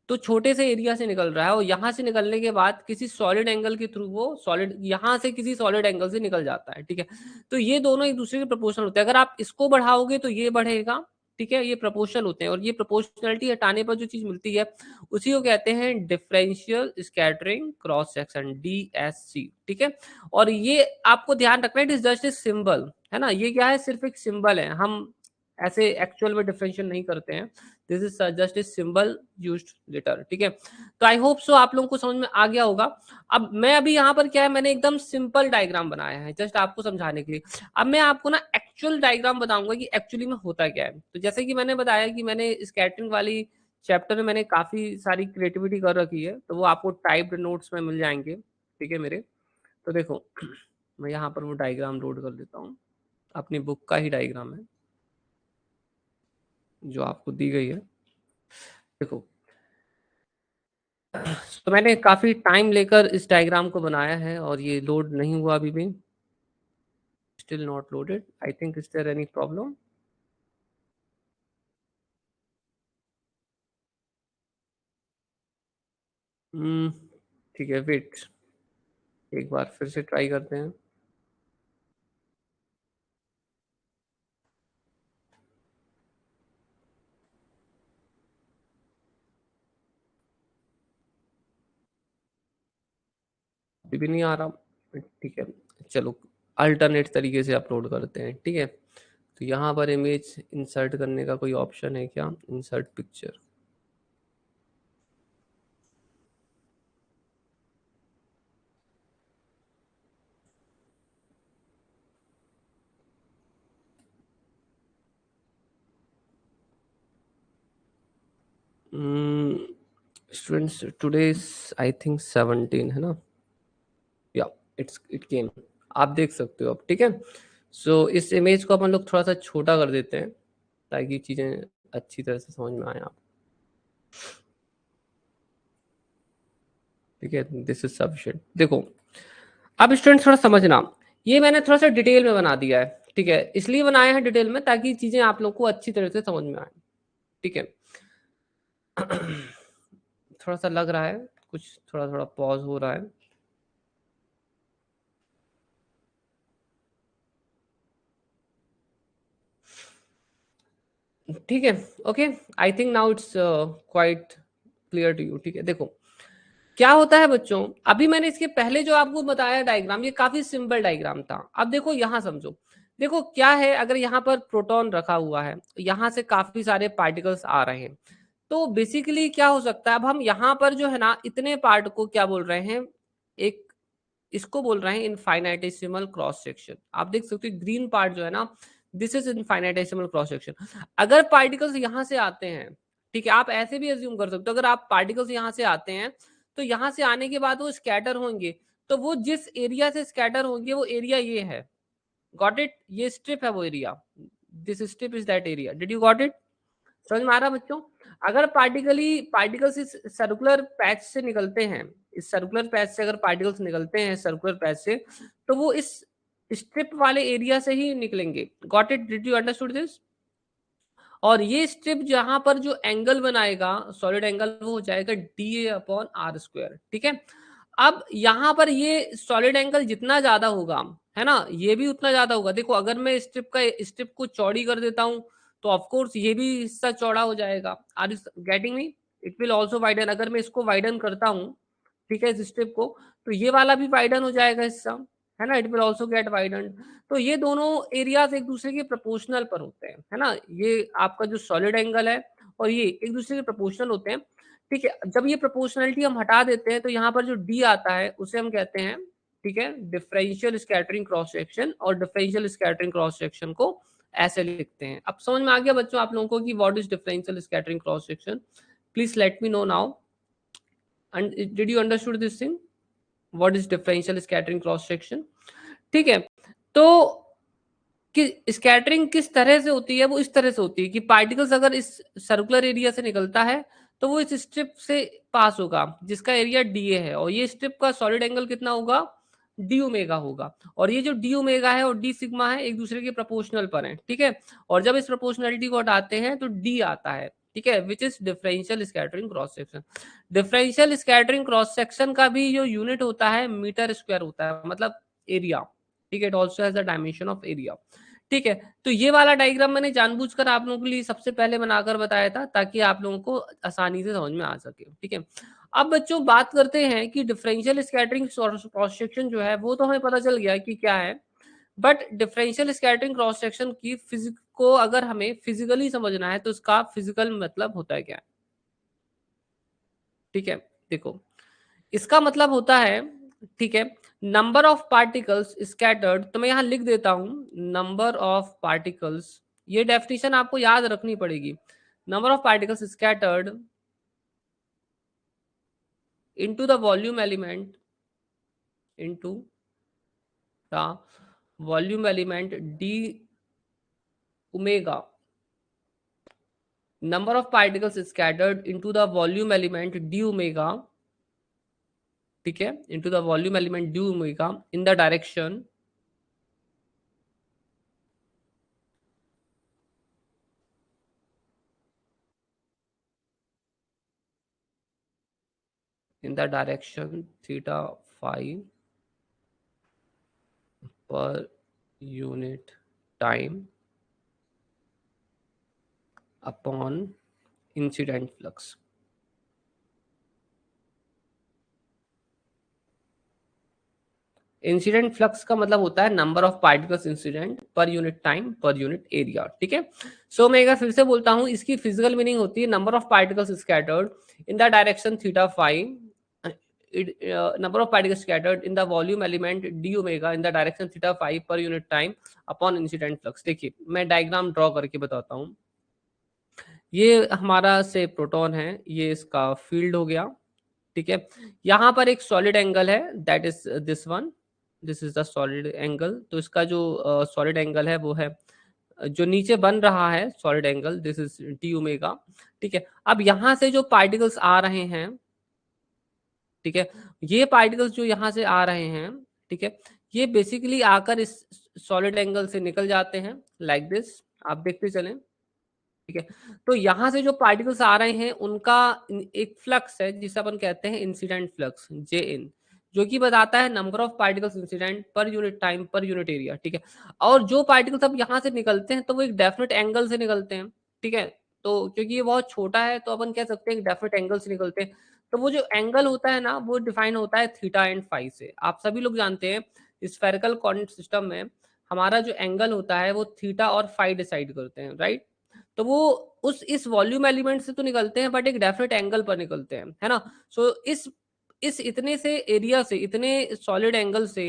तो छोटे से एरिया से निकल रहा है, और यहां से निकलने के बाद किसी सॉलिड एंगल के थ्रू वो सॉलिड यहां से किसी सॉलिड एंगल से निकल जाता है, ठीक है? तो ये दोनों एक दूसरे के प्रोपोर्शनल होते हैं। अगर आप इसको बढ़ाओगे तो ये बढ़ेगा, ठीक है? ये प्रोपोर्शनल होते हैं, और ये प्रोपोर्शनलिटी हटाने पर जो चीज मिलती है उसी को कहते हैं differential scattering cross section, DSC, ठीक है? और ये आपको ध्यान रखना है, it is just a symbol, है ना? ये क्या है, सिर्फ एक सिंबल है, हम ऐसे एक्चुअल में डिफरेंशियल नहीं करते हैं। This is just a symbol used later, ठीक है? तो आई होप सो आप लोगों को समझ में आ गया होगा। अब मैं अभी यहाँ पर क्या है, मैंने एकदम सिंपल डायग्राम बनाया है जस्ट आपको समझाने के लिए। अब मैं आपको ना एक्चुअल डायग्राम बताऊंगा कि एक्चुअली में होता क्या है। तो जैसे कि मैंने बताया कि मैंने स्कैटरिंग वाली चैप्टर में मैंने काफी सारी क्रिएटिविटी कर रखी है, तो वो आपको टाइप्ड नोट्स में मिल जाएंगे, ठीक है मेरे? तो देखो मैं यहाँ पर वो डायग्राम लोड कर देता हूँ, अपनी बुक का ही डायग्राम है जो आपको दी गई है। देखो, तो मैंने काफी टाइम लेकर इस डायग्राम को बनाया है और ये लोड नहीं हुआ अभी भी, still not loaded. I think is there any problem? ठीक है, वेट, एक बार फिर से ट्राई करते हैं। अभी भी नहीं आ रहा, ठीक है, चलो अल्टरनेट तरीके से अपलोड करते हैं, ठीक है। तो यहाँ पर इमेज इंसर्ट करने का कोई ऑप्शन है क्या? Insert picture, students today I think 17 है ना? या इट केम, आप देख सकते हो अब, ठीक है। सो इस इमेज को अपन लोग थोड़ा सा छोटा कर देते हैं ताकि चीजें अच्छी तरह से समझ में आए आप, ठीक है। This is sufficient. देखो, अब स्टूडेंट थोड़ा समझना, ये मैंने थोड़ा सा डिटेल में बना दिया है, ठीक है। इसलिए बनाया है डिटेल में ताकि चीजें आप लोग को अच्छी तरह से समझ में आए, ठीक है। थोड़ा सा लग रहा है कुछ, थोड़ा थोड़ा पॉज हो रहा है। ठीक है, okay. I think now it's quite clear to you, ठीक है। देखो क्या होता है बच्चों, अभी मैंने इसके पहले जो आपको बताया डायग्राम, ये काफी सिंपल डायग्राम था। अब देखो यहाँ समझो, देखो क्या है, अगर यहाँ पर प्रोटॉन रखा हुआ है, यहाँ से काफी सारे पार्टिकल्स आ रहे हैं, तो बेसिकली क्या हो सकता है, अब हम यहाँ पर जो है ना, इतने पार्ट को क्या बोल रहे हैं, एक इसको बोल रहे हैं इनफाइनाइटेसिमल क्रॉस सेक्शन। आप देख सकते हो ग्रीन पार्ट जो है ना, this is infinitesimal cross section. अगर पार्टिकल्स यहाँ से आते हैं, ठीक है, आप ऐसे भी एज्यूम कर सकते हो, अगर आप पार्टिकल्स यहाँ से आते हैं तो यहाँ से आने के बाद वो स्कैटर होंगे, तो वो जिस एरिया से स्कैटर होंगे वो एरिया ये है, गॉट इट, ये स्ट्रिप है वो area, this strip is that area, did you got it? समझ में आ रहा बच्चों? अगर पार्टिकल्स इस सर्कुलर पैच से निकलते हैं, इस सर्कुलर पैच से अगर पार्टिकल्स निकलते हैं सर्कुलर पैच से, तो वो इस स्ट्रिप वाले एरिया से ही निकलेंगे। Got it, did you understood this? और ये स्ट्रिप जहां पर जो एंगल बनाएगा, सॉलिड एंगल, वो हो जाएगा DA/R², ठीक है। अब यहाँ पर ये सॉलिड एंगल जितना ज्यादा होगा, है ना, ये भी उतना ज्यादा होगा। देखो अगर मैं स्ट्रिप को चौड़ी कर देता हूँ, तो ऑफ कोर्स ये भी हिस्सा चौड़ा हो जाएगा। Are you getting me? It will also widen, अगर मैं इसको वाइडन करता हूँ, ठीक है, इस स्ट्रिप को, तो ये वाला भी वाइडन हो जाएगा हिस्सा, है ना, it will also get widen. तो ये दोनों एरियाज एक दूसरे के प्रोपोर्शनल पर होते हैं, है ना, ये आपका जो सॉलिड एंगल है और ये एक दूसरे के प्रोपोर्शनल होते हैं, ठीक है। जब ये प्रोपोर्शनलिटी हम हटा देते हैं, तो यहाँ पर जो डी आता है उसे हम कहते हैं, ठीक है, डिफरेंशियल स्कैटरिंग क्रॉस सेक्शन। और डिफरेंशियल स्कैटरिंग क्रॉस सेक्शन को ऐसे लिखते हैं। अब समझ में आ गया बच्चों आप लोगों को कि what is differential scattering cross section? Please let me know now, and did you understood this thing, what is differential scattering cross section? ठीक है। तो कि स्कैटरिंग किस तरह से होती है, वो इस तरह से होती है कि पार्टिकल्स अगर इस सर्कुलर एरिया से निकलता है, तो वो इस स्ट्रिप से पास होगा जिसका एरिया DA है, और ये स्ट्रिप का सॉलिड एंगल कितना होगा, डी ओमेगा होगा। और ये जो डी ओमेगा है और डी सिग्मा है एक दूसरे के प्रोपोर्शनल पर है, ठीक है। और जब इस प्रोपोर्शनलिटी को हटाते हैं तो डी आता है, ठीक है, which is differential scattering cross section. Differential scattering cross section का भी जो यूनिट होता है मीटर स्क्वायर होता है, मतलब एरिया, ठीक है। It also has the dimension of area, ठीक है। तो ये वाला डायग्राम मैंने जानबूझकर आप लोगों के लिए सबसे पहले बनाकर बताया था ताकि आप लोगों को आसानी से समझ में आ सके, ठीक है। अब बच्चों बात करते हैं कि डिफरेंशियल स्कैटरिंग क्रॉस सेक्शन जो है वो तो हमें पता चल गया कि क्या है, but differential scattering cross section की फिजिक को अगर हमें फिजिकली समझना है तो उसका फिजिकल मतलब होता है क्या? ठीक है, देखो इसका मतलब होता है, ठीक है, नंबर ऑफ पार्टिकल्स स्कैटर्ड। तो मैं यहां लिख देता हूं नंबर ऑफ पार्टिकल्स, ये डेफिनेशन आपको याद रखनी पड़ेगी। Number of particles scattered into the volume element, into the volume element D omega, number of particles scattered into the volume element d omega ठीक है, into the volume element D omega in the direction theta phi per unit time upon incident flux. Incident flux का मतलब होता है number of particles incident per unit time per unit area, ठीक है। सो मैं एक बार फिर से बोलता हूं, इसकी फिजिकल मीनिंग होती है number of particles scattered in the direction theta five, number of particles scattered in the volume element d omega in the direction theta 5 per unit time upon incident flux। देखिए मैं diagram draw करके बताता हूँ। ये हमारा से proton है, ये इसका फील्ड हो गया, ठीक है। यहाँ पर एक सॉलिड एंगल है, that is this one, this is the solid angle. तो इसका जो सॉलिड एंगल है वो है जो नीचे बन रहा है solid angle, this is D omega, ठीक है। अब यहाँ से जो पार्टिकल्स आ रहे हैं, ठीक है, ये पार्टिकल्स जो यहाँ से आ रहे हैं, ठीक है, ये बेसिकली आकर इस सॉलिड एंगल से निकल जाते हैं लाइक दिस, आप देखते चलें, ठीक है। तो यहाँ से जो पार्टिकल्स आ रहे हैं उनका एक फ्लक्स है जिसे अपन कहते हैं इंसिडेंट फ्लक्स, जे इन, जो कि बताता है number of particles incident per unit time per unit area, ठीक है। और जो पार्टिकल्स अब यहाँ से निकलते हैं तो वो एक डेफिनेट एंगल से निकलते हैं, ठीक है। तो क्योंकि ये बहुत छोटा है तो अपन कह सकते हैं एक डेफिनेट एंगल से निकलते हैं। तो वो जो एंगल होता है ना वो डिफाइन होता है थीटा एंड फाई से। आप सभी लोग जानते हैं स्फेरिकल कोऑर्डिनेट सिस्टम में हमारा जो एंगल होता है वो थीटा और फाई डिसाइड करते हैं, राइट। तो वो उस इस वॉल्यूम एलिमेंट से तो निकलते हैं बट एक डेफिनेट एंगल पर निकलते हैं, है ना। सो इस इतने से एरिया से, इतने सॉलिड एंगल से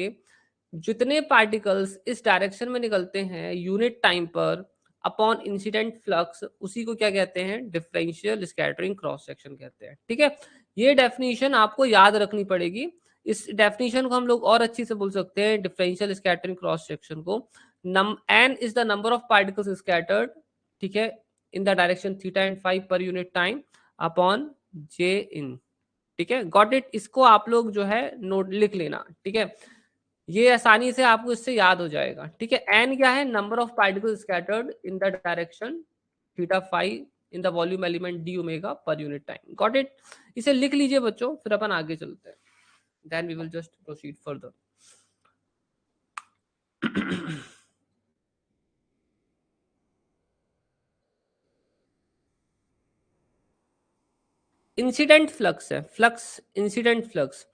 जितने पार्टिकल्स इस डायरेक्शन में निकलते हैं यूनिट टाइम पर अपॉन इंसिडेंट फ्लक्स, उसी को क्या कहते हैं, डिफरेंशियल स्कैटरिंग क्रॉस सेक्शन कहते हैं, ठीक है। ये डेफिनेशन आपको याद रखनी पड़ेगी। इस डेफिनेशन को हम लोग और अच्छी से बोल सकते हैं डिफरेंशियल स्कैटरिंग क्रॉस सेक्शन को, N is the number of particles scattered, ठीक है, in the direction theta and five per unit time upon J in, ठीक है। Got it. इसको आप लोग जो है नोट लिख लेना, ठीक है, ये आसानी से आपको इससे याद हो जाएगा, ठीक है। एन क्या है, number of particles scattered in the direction theta five in the volume element D omega per unit time. Got it. इसे लिख लीजिए बच्चों, फिर अपन आगे चलते हैं, then we will just proceed further. Incident flux है, flux incident flux,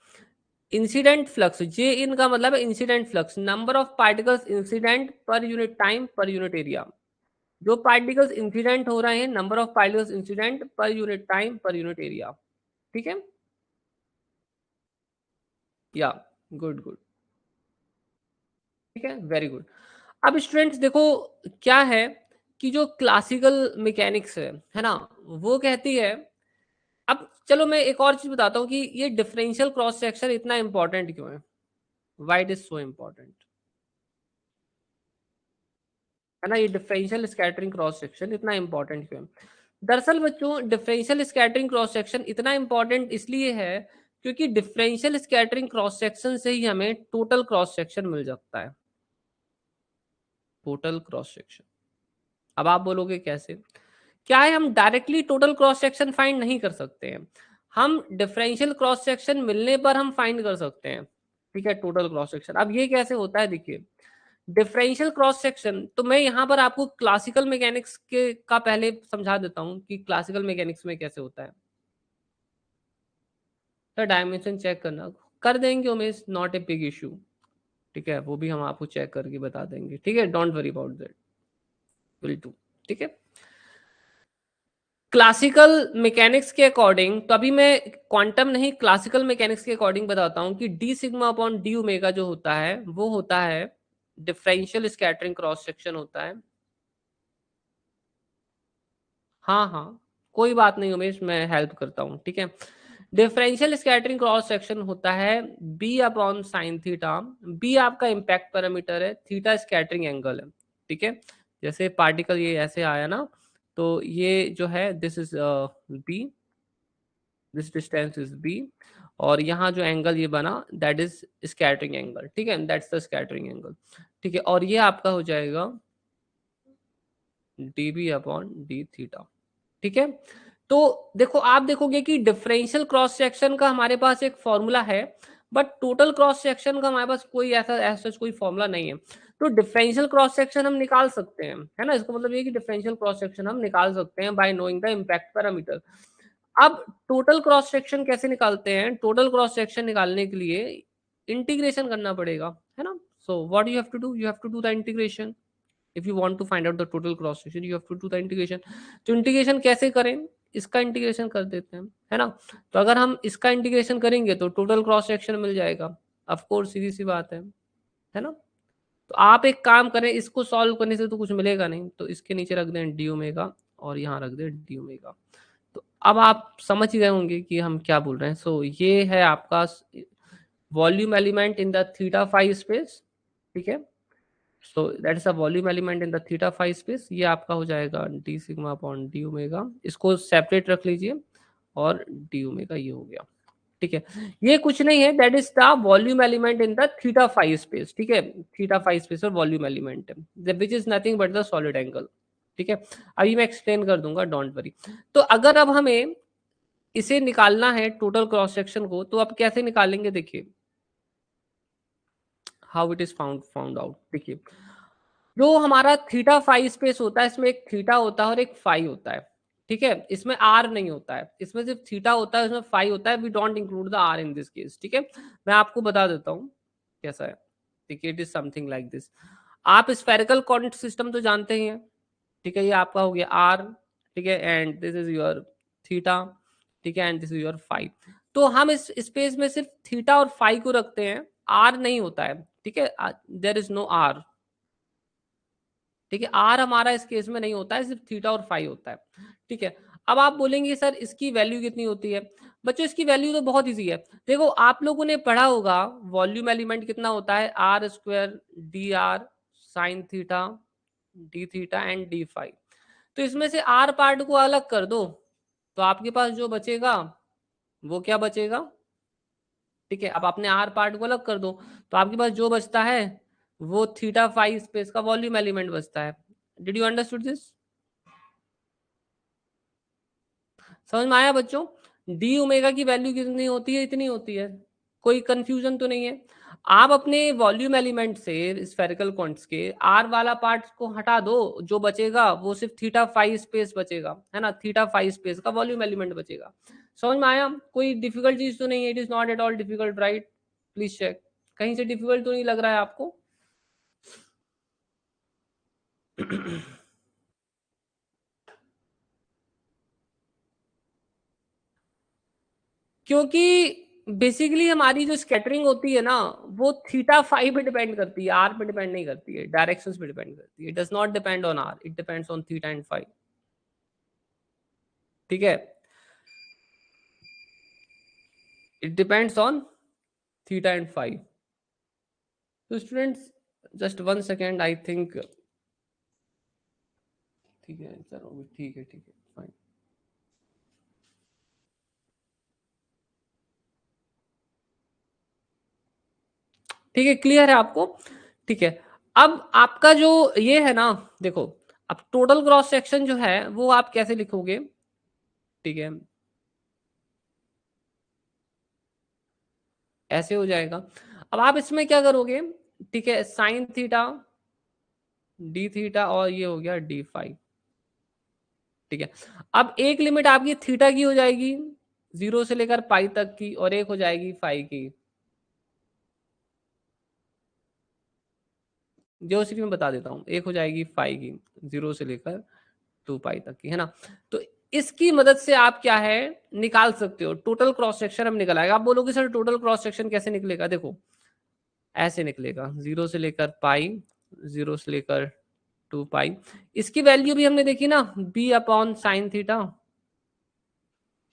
incident flux J in का मतलब है incident flux, number of particles incident per unit time per unit area. जो पार्टिकल्स इंसिडेंट हो रहे हैं, number of particles incident per unit time per unit area, ठीक है। या गुड गुड, ठीक है, वेरी गुड। अब स्टूडेंट्स देखो क्या है कि जो क्लासिकल मैकेनिक्स है ना, वो कहती है, अब चलो मैं एक और चीज बताता हूँ कि ये डिफरेंशियल क्रॉस सेक्शन इतना इंपॉर्टेंट क्यों है, why it is so important, है ना। ये डिफरेंशियल स्कैटरिंग क्रॉस सेक्शन इतना इंपॉर्टेंट क्यों है? दरअसल बच्चों डिफरेंशियल स्कैटरिंग क्रॉस सेक्शन इतना इंपॉर्टेंट इसलिए है क्योंकि डिफरेंशियल स्कैटरिंग क्रॉस सेक्शन से ही हमें टोटल क्रॉस सेक्शन मिल जाता है, टोटल क्रॉस सेक्शन। अब आप बोलोगे कैसे, क्या है, हम directly total cross section find नहीं कर सकते हैं, हम डिफरेंशियल क्रॉस सेक्शन मिलने पर हम फाइंड कर सकते हैं, ठीक है, टोटल क्रॉस सेक्शन। अब ये कैसे होता है, देखिए डिफरेंशियल क्रॉस सेक्शन, तो मैं यहाँ पर आपको क्लासिकल मैकेनिक्स के का पहले समझा देता हूँ कि क्लासिकल मैकेनिक्स में कैसे होता है। तो डायमेंशन चेक करना कर देंगे Umesh, not a big issue, ठीक है, वो भी हम आपको चेक करके बता देंगे, ठीक है, don't worry about that, will do, ठीक है। क्लासिकल मैकेनिक्स के अकॉर्डिंग, तो अभी मैं क्वांटम नहीं क्लासिकल मैकेनिक्स के अकॉर्डिंग बताता हूँ कि D sigma upon D omega जो होता है वो होता है डिफरेंशियल स्कैटरिंग क्रॉस सेक्शन होता है। हाँ हाँ, कोई बात नहीं उमेश, मैं हेल्प करता हूँ, ठीक है। डिफरेंशियल स्कैटरिंग क्रॉस सेक्शन होता है B upon sine theta, B आपका इम्पैक्ट पैरामीटर है, थीटा स्कैटरिंग एंगल है, ठीक है। जैसे पार्टिकल ये ऐसे आया ना, तो ये जो है this is B, this distance is B, और यहाँ जो एंगल ये बना दैट इज स्कैटरिंग एंगल, ठीक है, दैट्स द स्कैटरिंग एंगल, ठीक है। और ये आपका हो जाएगा dB अपॉन डी थीटा, ठीक है। तो देखो आप देखोगे कि डिफरेंशियल क्रॉस सेक्शन का हमारे पास एक फॉर्मूला है, बट टोटल क्रॉस सेक्शन का हमारे पास कोई ऐसा कोई फॉर्मूला नहीं है। तो डिफरेंशियल क्रॉस सेक्शन हम निकाल सकते हैं, है ना, इसका मतलब ये कि डिफरेंशियल क्रॉस सेक्शन हम निकाल सकते हैं bye knowing the impact parameter. अब टोटल क्रॉस सेक्शन कैसे निकालते हैं? टोटल क्रॉस सेक्शन निकालने के लिए इंटीग्रेशन करना पड़ेगा, है ना। So what you have to do, you have to do the integration. If you want to find out the total cross section you have to do the integration. तो integration कैसे करें? इसका इंटीग्रेशन कर देते हैं, है ना। तो अगर हम इसका इंटीग्रेशन करेंगे तो टोटल क्रॉस सेक्शन मिल जाएगा, ऑफ कोर्स सीधी सी बात है ना। तो आप एक काम करें, इसको सॉल्व करने से तो कुछ मिलेगा नहीं, तो इसके नीचे रख दें डी ओमेगा और यहाँ रख दें डी ओमेगा। तो अब आप समझ गए होंगे कि हम क्या बोल रहे हैं। सो ये है आपका volume element in the theta phi space, ठीक है। So that is a volume element in the theta phi space. ये आपका हो जाएगा D sigma upon D omega, इसको सेपरेट रख लीजिए, और डी ओमेगा ये हो गया, ठीक है। ये कुछ नहीं है, that is the volume element in the theta phi space, ठीक है। थीटा फाई स्पेस और वॉल्यूम एलिमेंट है which is nothing but the solid angle, ठीक है। अभी मैं एक्सप्लेन कर दूंगा, डोंट वरी। तो अगर अब हमें इसे निकालना है टोटल क्रॉस सेक्शन को, तो अब कैसे निकालेंगे? देखिए how it is found out. देखिए जो हमारा थीटा फाई स्पेस होता है, इसमें एक थीटा होता है और एक फाई होता है, ठीक है। इसमें आर नहीं होता है, इसमें सिर्फ थीटा होता है, इसमें फाई होता है। We don't include the R in this case, ठीक है। मैं आपको बता देता हूँ कैसा है। देखिए it is something like this. आप स्फेरिकल कोऑर्डिनेट सिस्टम तो जानते ही हैं, ठीक है। ये आपका हो गया आर, ठीक है, and this is your theta, ठीक है, and this is your phi. तो हम इस स्पेस में सिर्फ थीटा और फाई को रखते हैं, आर नहीं होता है, ठीक है। देयर इज नो आर, ठीक है। आर हमारा इस केस में नहीं होता है, सिर्फ थीटा और फाई होता है, ठीक है। अब आप बोलेंगे सर इसकी वैल्यू कितनी होती है? बच्चों इसकी वैल्यू तो बहुत इजी है। देखो आप लोगों ने पढ़ा होगा वॉल्यूम एलिमेंट कितना होता है, R square D R sine theta D theta and D phi. तो इसमें से आर पार्ट को अलग कर दो, तो आपके पास जो बचेगा वो क्या बचेगा, ठीक है। अब आपने आर पार्ट को अलग कर दो, तो आपके पास जो बचता है वो थीटा फाई स्पेस का वॉल्यूम एलिमेंट बचता है। Did you understood this? समझ में आया बच्चों? डी ओमेगा की वैल्यू कितनी होती है? इतनी होती है। कोई कंफ्यूजन तो नहीं है? आप अपने वॉल्यूम एलिमेंट से स्फेरिकल क्वांटिटीज के आर वाला पार्ट को हटा दो, जो बचेगा वो सिर्फ थीटा फाई स्पेस बचेगा, है ना। थीटा फाई स्पेस का वॉल्यूम एलिमेंट बचेगा। समझ में आया? कोई डिफिकल्ट चीज तो नहीं है? It is not at all difficult, right? Please check, कहीं से डिफिकल्ट तो नहीं लग रहा है आपको? क्योंकि बेसिकली हमारी जो स्कैटरिंग होती है ना, वो थीटा फाई पे डिपेंड करती है, आर पे डिपेंड नहीं करती है, डायरेक्शंस पे डिपेंड करती है। It does not depend on R, it depends on theta and phi, ठीक है। It depends on theta and phi. तो students just one second, I think, ठीक है, चलो ठीक है, ठीक है, फाइन। ठीक है, क्लियर है आपको? ठीक है। अब आपका जो ये है ना, देखो अब टोटल क्रॉस सेक्शन जो है वो आप कैसे लिखोगे, ठीक है, ऐसे हो जाएगा। अब आप इसमें क्या करोगे, ठीक है, साइन थीटा डी थीटा और ये हो गया डी फाइव, ठीक है। अब एक लिमिट आपकी थीटा की हो जाएगी 0 से लेकर पाई तक की, और एक हो जाएगी फाई की। जो सिर्फ मैं बता देता हूँ, एक हो जाएगी फाई की 0 से लेकर 2 पाई तक की, है ना। तो इसकी मदद से आप क्या है निकाल सकते हो, टोटल क्रॉस सेक्शन हम निकल आएगा। आप बोलोगे सर टोटल क्रॉस सेक्शन कैसे निकलेगा? देखो ऐसे निकलेगा, 0 से लेकर पाई, 0 से लेकर 2 पाई। इसकी वैल्यू भी हमने देखी ना, बी अपॉन साइन थीटा,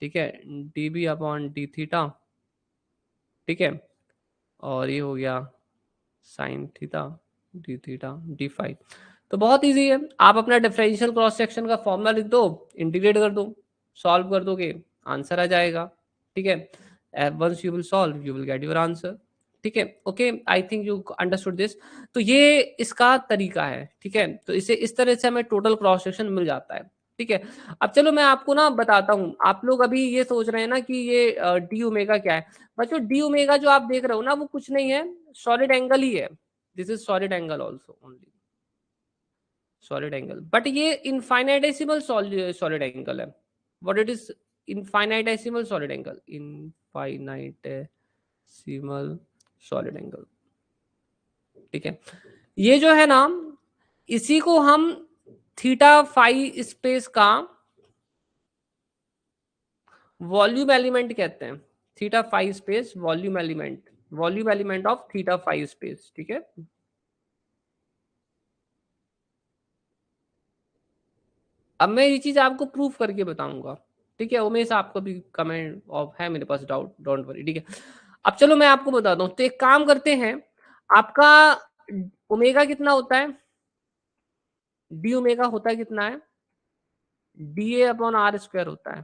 ठीक है, D B upon D theta, ठीक है, और ये हो गया sine theta D theta D five. तो बहुत इजी है, आप अपना डिफरेंशियल क्रॉस सेक्शन का फॉर्मूला लिख दो, इंटीग्रेट कर दो, सॉल्व कर दोगे, आंसर आ जाएगा, ठीक है। Once you will solve you will get your answer. ठीक है, okay, I think you understood this. तो ये इसका तरीका है, ठीक है। तो इसे इस तरह से हमें टोटल क्रॉस सेक्शन मिल जाता है, ठीक है। अब चलो मैं आपको ना बताता हूँ, आप लोग अभी ये सोच रहे हैं ना कि ये डी ओमेगा क्या है। बच्चों डी ओमेगा जो आप देख रहे हो ना वो कुछ नहीं है, सॉलिड एंगल ही है। This is solid angle also, only solid angle, but ये इनफाइनाइटेसिमल सॉलिड एंगल है। What it is? Infinitesimal solid angle, infinitesimal solid angle, ठीक है। ये जो है ना, इसी को हम थीटा फाई स्पेस का वॉल्यूम एलिमेंट कहते हैं। Theta phi space volume element, volume element of theta phi space, ठीक है। अब मैं ये चीज आपको प्रूफ करके बताऊंगा, ठीक है। उमेश आपको भी कमेंट ऑफ है मेरे पास डाउट, डोंट वरी, ठीक है। अब चलो मैं आपको बताता हूँ, तो एक काम करते हैं, आपका ओमेगा कितना होता है, डी ओमेगा होता है कितना है, D A upon R square होता है,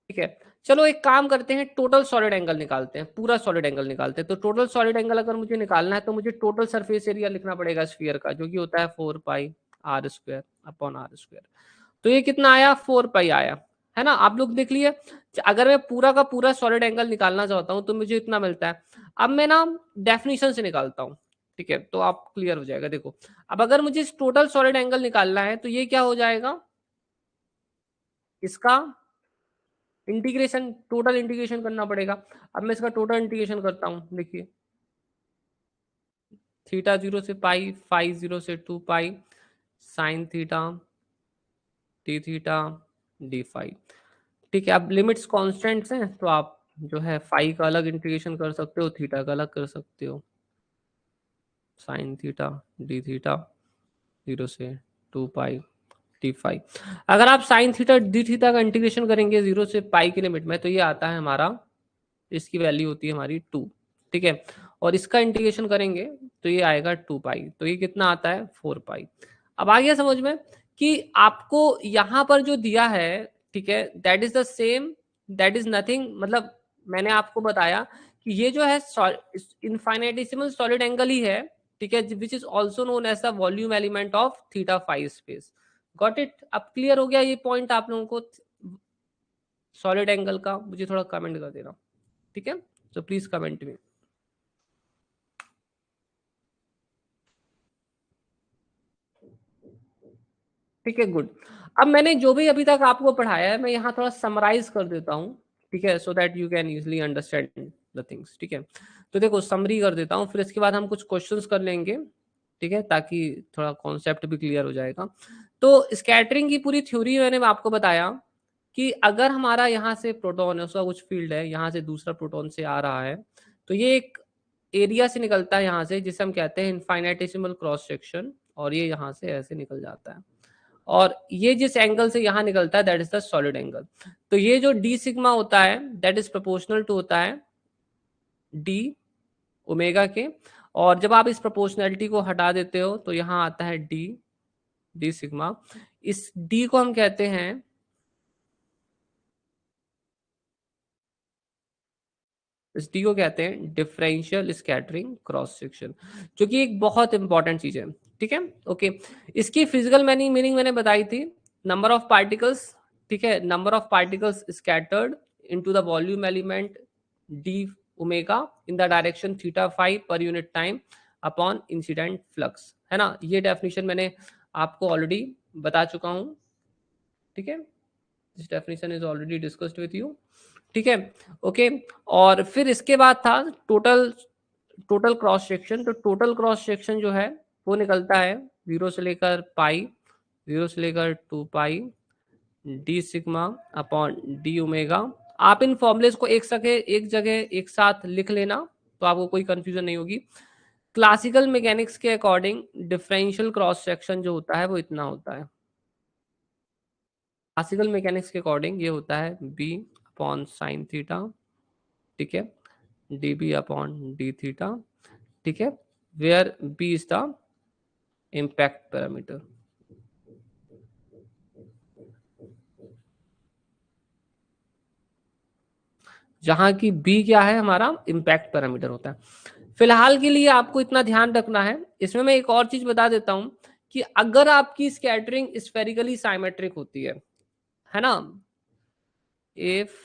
ठीक है। चलो एक काम करते हैं, टोटल सॉलिड एंगल निकालते हैं, पूरा सॉलिड एंगल निकालते हैं। तो टोटल सॉलिड एंगल अगर मुझे निकालना है तो मुझे टोटल सरफेस एरिया लिखना पड़ेगा स्फीयर का, जो कि होता है 4 pi R square upon R square. तो ये कितना आया, 4 पाई आया, है ना। आप लोग देख लिए, अगर मैं पूरा का पूरा सॉलिड एंगल निकालना चाहता हूँ तो मुझे इतना मिलता है। अब मैं ना डेफिनेशन से निकालता हूँ, ठीक है, तो आप क्लियर हो जाएगा। देखो, अब अगर मुझे टोटल सॉलिड एंगल निकालना है तो ये क्या हो जाएगा, इसका इंटीग्रेशन, टोटल इंटीग्रेशन करना पड़ेगा। अब मैं इसका टोटल इंटीग्रेशन करता हूँ, देखिए, थीटा 0 से पाई, फाई 0 से 2 pi, sine theta D theta D phi, ठीक है। अब लिमिट्स कॉन्स्टेंट्स हैं तो आप जो है फाई का अलग इंटीग्रेशन कर सकते हो, थीटा का अलग कर सकते हो, साइन थीटा डी थीटा 0 से 2 पाई डी फाई। अगर आप साइन थीटा डी थीटा का इंटीग्रेशन करेंगे 0 से पाई की लिमिट में, तो ये आता है हमारा, इसकी वैल्यू होती है हमारी 2, ठीक है। और इसका इंटीग्रेशन करेंगे तो ये आएगा 2 पाई, तो ये कितना आता है 4 पाई। अब आ गया समझ में कि आपको यहां पर जो दिया है, ठीक है, that is the same, that is nothing, मतलब मैंने आपको बताया कि ये जो है इनफाइनाइटेसिमल सॉलिड एंगल ही है, ठीक है, which is also known as the volume element of theta phi space. Got it? अब क्लियर हो गया ये पॉइंट आप लोगों को सॉलिड एंगल का? मुझे थोड़ा कमेंट कर देना, ठीक है। So please comment me. ठीक है, गुड। अब मैंने जो भी अभी तक आपको पढ़ाया है मैं यहाँ थोड़ा समराइज कर देता हूँ, ठीक है, so that you can easily understand the things, ठीक है। तो देखो समरी कर देता हूँ, फिर इसके बाद हम कुछ क्वेश्चंस कर लेंगे, ठीक है, ताकि थोड़ा कॉन्सेप्ट भी क्लियर हो जाएगा। तो स्कैटरिंग की पूरी थ्योरी मैंने आपको बताया कि अगर हमारा यहाँ से प्रोटॉन है, उसका कुछ फील्ड है, यहाँ से दूसरा प्रोटॉन से आ रहा है, तो ये एक एरिया से निकलता है यहाँ से, जिसे हम कहते हैं इनफाइनाइटेसिमल क्रॉस सेक्शन, और ये यहाँ से ऐसे निकल जाता है, और ये जिस एंगल से यहाँ निकलता है that is the solid angle. तो ये जो डी सिग्मा होता है दैट इज प्रोपोर्शनल टू होता है डी ओमेगा के, और जब आप इस प्रोपोर्शनैलिटी को हटा देते हो तो यहाँ आता है डी, डी सिग्मा। इस डी को हम कहते हैं, इस डी को कहते हैं डिफरेंशियल स्कैटरिंग क्रॉस सेक्शन, जो कि एक बहुत इंपॉर्टेंट चीज है, ठीक है, ओके। इसकी फिजिकल मीनिंग मैंने बताई थी, नंबर ऑफ पार्टिकल्स, ठीक है, number of particles scattered into the volume element D omega in the direction theta phi per unit time upon incident flux, है ना। ये डेफिनेशन मैंने आपको ऑलरेडी बता चुका हूं, ठीक है, this definition is already discussed with you, ठीक है, ओके। और फिर इसके बाद था टोटल, टोटल क्रॉस सेक्शन। तो टोटल क्रॉस सेक्शन जो है वो निकलता है 0 से लेकर पाई, 0 से लेकर 2 pi D sigma upon D omega. आप इन फॉर्मुलेस को एक जगह एक साथ लिख लेना, तो आपको कोई कंफ्यूजन नहीं होगी। क्लासिकल मैकेनिक्स के अकॉर्डिंग डिफरेंशियल क्रॉस सेक्शन जो होता है वो इतना होता है, क्लासिकल मैकेनिक्स के अकॉर्डिंग ये होता है बी अपॉन साइन थीटा, ठीक है, D B upon D theta, ठीक है, where B is the impact parameter. जहां की बी क्या है, हमारा इम्पैक्ट पैरामीटर होता है। फिलहाल के लिए आपको इतना ध्यान रखना है। इसमें मैं एक और चीज बता देता हूं कि अगर आपकी स्कैटरिंग स्फेरिकली साइमेट्रिक होती है ना, if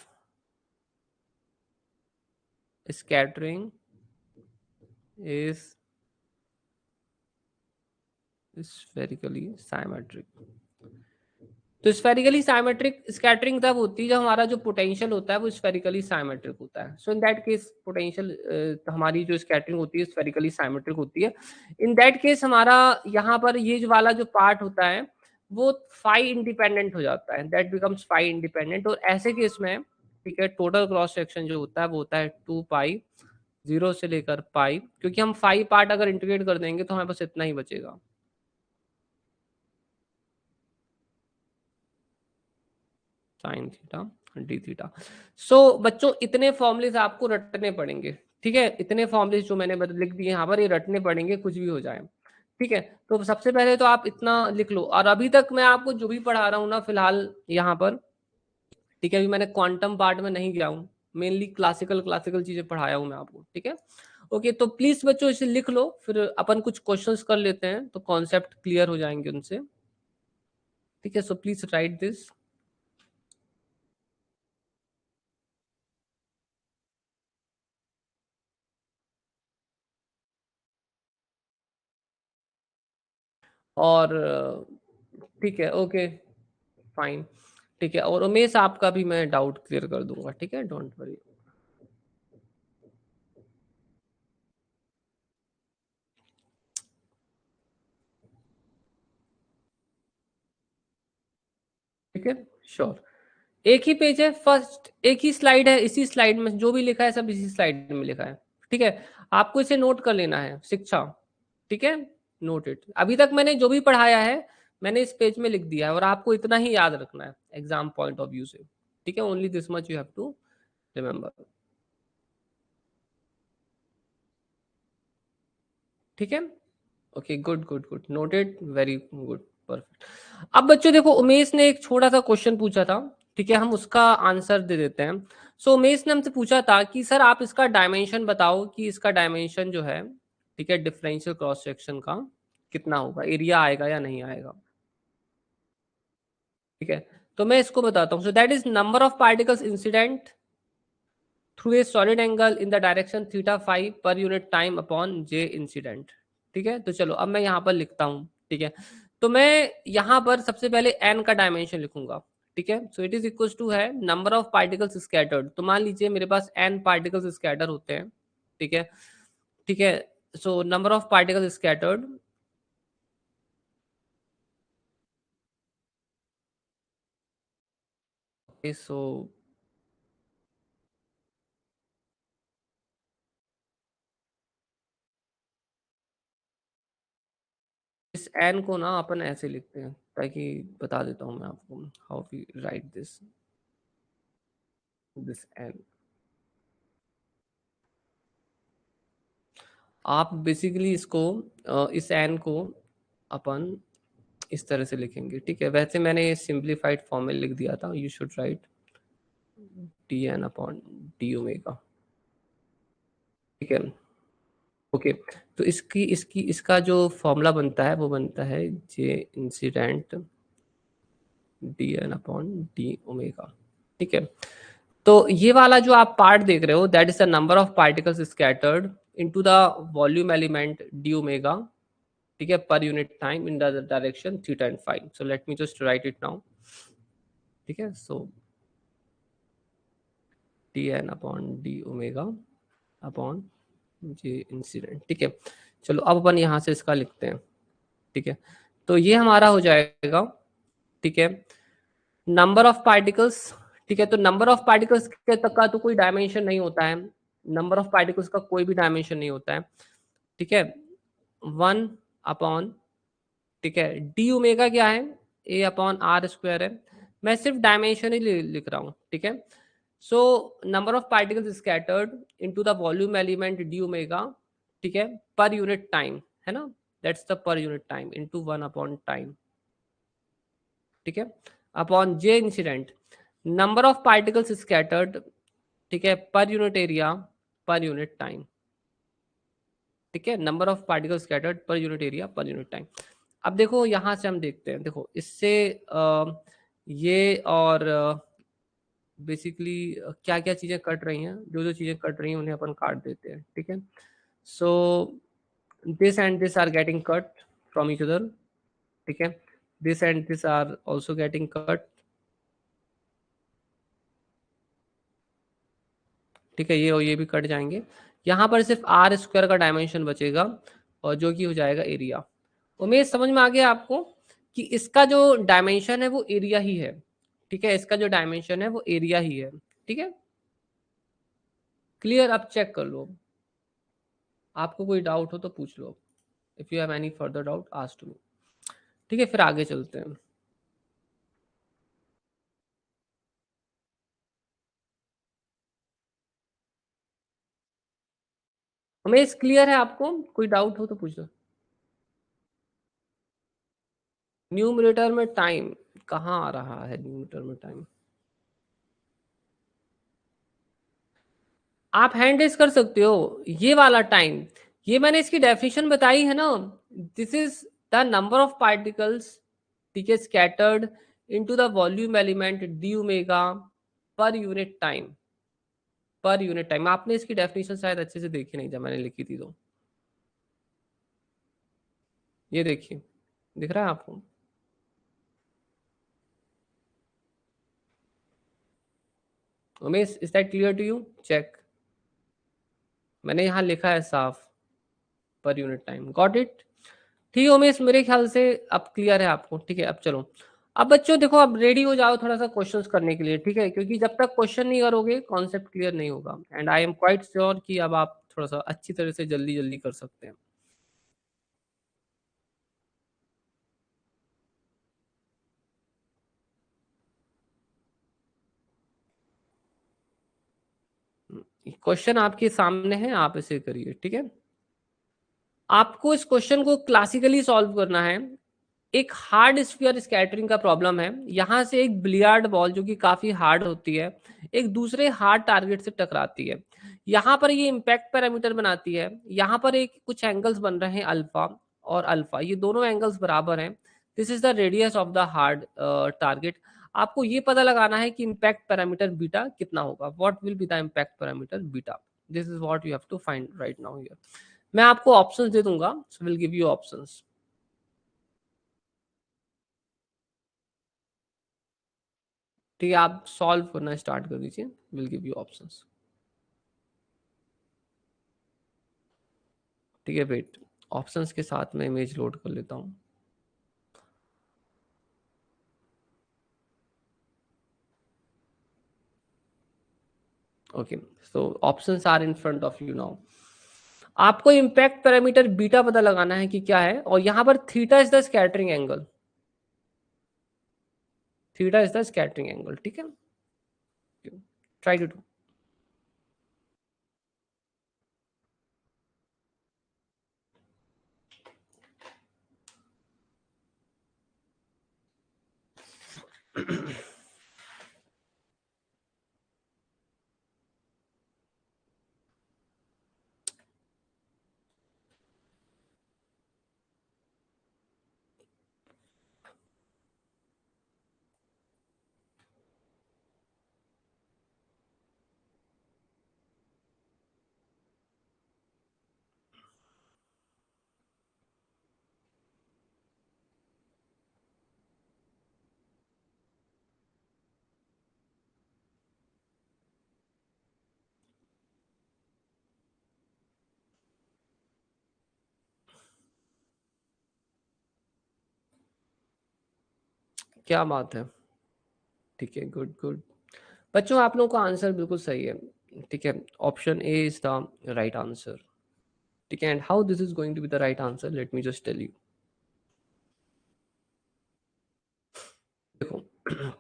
scattering is spherically symmetric, तो स्फेरिकली साइमेट्रिक स्कैटरिंग तब होती है जब हमारा जो पोटेंशियल होता है वो स्फेरिकली साइमेट्रिक होता है। सो इन दैट केस पोटेंशियल हमारी जो स्कैटरिंग होती है स्फेरिकली साइमेट्रिक होती है। इन दैट केस हमारा यहाँ पर ये जो वाला जो पार्ट होता है वो फाई इंडिपेंडेंट हो जाता है, दैट बिकम्स फाई इंडिपेंडेंट। और ऐसे केस में ठीक है टोटल क्रॉस सेक्शन जो होता है वो होता है 2 पाई 0 से लेकर पाई, क्योंकि हम फाई पार्ट अगर इंटीग्रेट कर देंगे तो हमारे पास इतना ही बचेगा, साइन थीटा डी थीटा। सो बच्चों इतने फॉर्मूलेस आपको रटने पड़ेंगे, ठीक है, इतने फॉर्मूलेस जो मैंने लिख दिए यहाँ पर ये रटने पड़ेंगे कुछ भी हो जाए, ठीक है। तो सबसे पहले तो आप इतना लिख लो। और अभी तक मैं आपको जो भी पढ़ा रहा हूँ ना फिलहाल यहाँ पर, ठीक है, अभी मैंने क्वांटम पार्ट में नहीं गया हूँ, मेनली क्लासिकल क्लासिकल चीजें पढ़ाया हूँ मैं आपको, ठीक है। ओके, तो प्लीज बच्चों इसे लिख लो, फिर अपन कुछ क्वेश्चंस कर लेते हैं तो कॉन्सेप्ट क्लियर हो जाएंगे उनसे, ठीक है। So please right this. और ठीक है, ओके फाइन, ठीक है। और उमेश आपका भी मैं डाउट क्लियर कर दूंगा, ठीक है, डोंट वरी। ठीक है, श्योर। एक ही पेज है, फर्स्ट एक ही स्लाइड है, इसी स्लाइड में जो भी लिखा है सब इसी स्लाइड में लिखा है, ठीक है। आपको इसे नोट कर लेना है, शिक्षा, ठीक है, नोट इट। अभी तक मैंने जो भी पढ़ाया है मैंने इस पेज में लिख दिया है, और आपको इतना ही याद रखना है एग्जाम पॉइंट ऑफ व्यू से, ठीक है। Only this much you have to remember, ठीक है। Okay, good good good, noted, very good, perfect. अब बच्चों देखो, उमेश ने एक छोटा सा क्वेश्चन पूछा था, ठीक है, हम उसका आंसर दे देते हैं। सो उमेश ने हमसे पूछा था कि सर आप इसका डायमेंशन बताओ कि इसका डायमेंशन जो है, ठीक है, डिफरेंशियल क्रॉस सेक्शन का कितना होगा, एरिया आएगा या नहीं आएगा, ठीक है। तो मैं इसको बताता हूँ। सो that is number of particles incident through a solid angle in the direction theta five per unit time upon J incident, ठीक है। तो चलो अब मैं यहाँ पर लिखता हूँ, ठीक है। तो मैं यहाँ पर सबसे पहले एन का डायमेंशन लिखूंगा, ठीक है। So it is equal to है नंबर ऑफ पार्टिकल्स स्कैटर्ड। तो मान लीजिए मेरे पास एन पार्टिकल्स स्कैटर होते हैं, ठीक है, ठीक है। So number of particles scattered, so इस एन को ना अपन ऐसे लिखते हैं, ताकि बता देता हूँ मैं आपको how we write this, this N. आप बेसिकली इसको इस एन को अपन इस तरह से लिखेंगे, ठीक है। वैसे मैंने सिंप्लीफाइड फॉर्म में लिख दिया था, you should write T N upon D omega, ठीक है। ओके, तो इसकी इसकी इसका जो फॉर्मूला बनता है वो बनता है J incident D N upon D omega, ठीक है। तो ये वाला जो आप पार्ट देख रहे हो that is the number of particles scattered into the volume element D omega, ठीक है, per unit time in the direction theta and five. So let me just write it now, ठीक है। So T N upon D omega upon J incident, ठीक है। चलो अब अपन यहाँ से इसका लिखते हैं, ठीक है। तो ये हमारा हो जाएगा, ठीक है, नंबर ऑफ पार्टिकल्स, ठीक है। तो नंबर ऑफ पार्टिकल्स के तक का तो कोई डायमेंशन नहीं होता है, नंबर ऑफ पार्टिकल्स का कोई भी डायमेंशन नहीं होता है, ठीक है। 1 अपॉन, ठीक है, डी ओमेगा क्या है, ए अपॉन आर स्क्वायर है। मैं सिर्फ डायमेंशन ही लिख रहा हूँ, ठीक है। So number of particles scattered into the volume element D omega, ठीक है, पर यूनिट टाइम, है ना, दैट्स द पर unit time into 1 upon time, ठीक है, upon J incident, number of particles scattered ठीक है, पर यूनिट एरिया पर यूनिट टाइम। ठीक है, नंबर ऑफ पार्टिकल स्कैटर्ड पर यूनिट एरिया पर यूनिट टाइम। अब देखो यहां से हम देखते हैं, देखो इससे ये और बेसिकली क्या क्या चीजें कट रही हैं, जो जो चीजें कट रही हैं उन्हें अपन काट देते हैं। ठीक है, so this and this are getting cut from each other. ठीक है, this and this are also getting cut. ठीक है, ये और ये भी कट जाएंगे। यहाँ पर सिर्फ आर स्क्वायर का डायमेंशन बचेगा और जो कि हो जाएगा एरिया। उम्मीद समझ में आ गया आपको कि इसका जो डायमेंशन है वो एरिया ही है। ठीक है, इसका जो डायमेंशन है वो एरिया ही है। ठीक है, क्लियर? अब चेक कर लो, आपको कोई डाउट हो तो पूछ लो। If you have any further doubt ask me. ठीक है, फिर आगे चलते हैं। उमेश क्लियर है आपको? कोई डाउट हो तो पूछ लो। न्यूमरेटर में टाइम कहाँ आ रहा है? न्यूमरेटर में टाइम आप हैंड रेस कर सकते हो, ये वाला टाइम। ये मैंने इसकी डेफिनेशन बताई है ना, this is the number of particles, ठीक है, scattered into the volume element D omega per unit time. Per unit time आपने इसकी डेफिनेशन शायद अच्छे से देखी नहीं जब मैंने लिखी थी तो। ये देखिए, दिख रहा है आपको? Umesh, is that clear to you? Check, मैंने यहाँ लिखा है साफ, पर यूनिट टाइम। Got it? ठीक है उमेश, मेरे ख्याल से अब क्लियर है आपको। ठीक है, अब चलो। अब बच्चों देखो, अब रेडी हो जाओ थोड़ा सा क्वेश्चंस करने के लिए। ठीक है, क्योंकि जब तक क्वेश्चन नहीं करोगे कॉन्सेप्ट क्लियर नहीं होगा। And I am quite sure कि अब आप थोड़ा सा अच्छी तरह से जल्दी जल्दी कर सकते हैं। क्वेश्चन आपके सामने है, आप इसे करिए। ठीक है, आपको इस क्वेश्चन को क्लासिकली सॉल्व करना है। एक हार्ड स्फीयर स्कैटरिंग का प्रॉब्लम है। यहां से एक बिलियार्ड बॉल जो कि काफी हार्ड होती है, एक दूसरे हार्ड टारगेट से टकराती है। यहाँ पर ये इम्पैक्ट पैरामीटर बनाती है। यहाँ पर एक कुछ एंगल्स बन रहे हैं अल्फा और अल्फा, ये दोनों एंगल्स बराबर हैं। This is the radius of the hard target. आपको ये पता लगाना है कि इम्पैक्ट पैरामीटर बीटा कितना होगा। What will be the impact parameter beta? This is what you have to find right now here. मैं आपको ऑप्शंस दे दूंगा, so will give you options. ठीक है, आप सॉल्व करना स्टार्ट कर दीजिए, विल गिव यू ऑप्शंस। ठीक है, वेट, ऑप्शंस के साथ मैं इमेज लोड कर लेता हूँ। Okay, so options are in front of you now. आपको इम्पैक्ट पैरामीटर बीटा पता लगाना है कि क्या है, और यहाँ पर theta is the scattering angle. Theta is the scattering angle. ठीक है, ट्राई टू डू। क्या बात है, ठीक है, गुड गुड। बच्चों आप लोगों का आंसर बिल्कुल सही है। ठीक है, option A is the right answer. ठीक है, and how this is going to be the right answer, let me just tell you. देखो,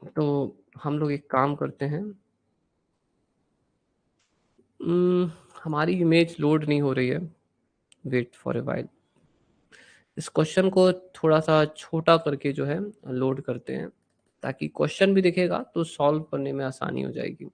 तो हम लोग एक काम करते हैं। हम्म, हमारी इमेज लोड नहीं हो रही है, वेट फॉर ए वाइल। इस क्वेश्चन को थोड़ा सा छोटा करके जो है लोड करते हैं, ताकि क्वेश्चन भी दिखेगा तो सॉल्व करने में आसानी हो जाएगी।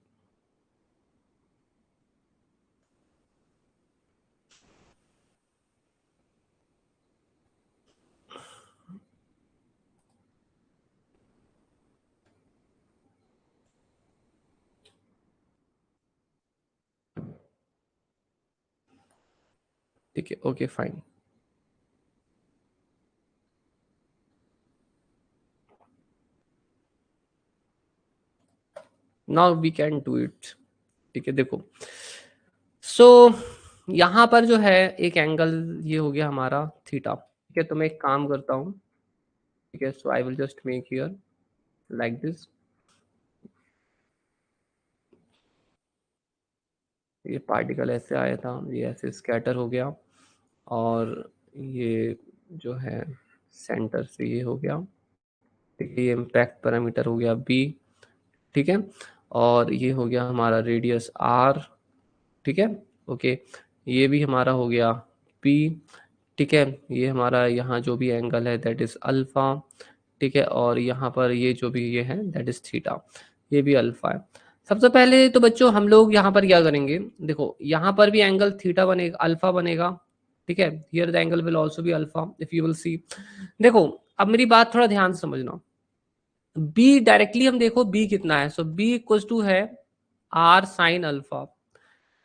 ठीक है, okay fine. Now we can do it. ठीक है, देखो, सो यहाँ पर जो है एक एंगल ये हो गया हमारा थीटा। ठीक है, तो मैं एक काम करता हूँ। ठीक है, so I will just make here like this. ये पार्टिकल ऐसे आया था, ये ऐसे स्कैटर हो गया, और ये जो है सेंटर से ये हो गया। ठीक है, ये इम्पैक्ट पैरामीटर हो गया बी। ठीक है, और ये हो गया हमारा रेडियस आर। ठीक है, ओके, ये भी हमारा हो गया पी। ठीक है, ये हमारा यहाँ जो भी एंगल है दैट इज अल्फा। ठीक है, और यहाँ पर ये जो भी ये है दैट इज थीटा, ये भी अल्फा है। सबसे पहले तो बच्चों हम लोग यहाँ पर क्या करेंगे, देखो यहाँ पर भी एंगल थीटा बनेगा, अल्फा बनेगा। ठीक है, here the angle will also be alpha if you will see. देखो, अब मेरी बात थोड़ा ध्यान से समझना। बी डायरेक्टली हम देखो बी कितना है, सो बी इक्वल टू है आर साइन अल्फा।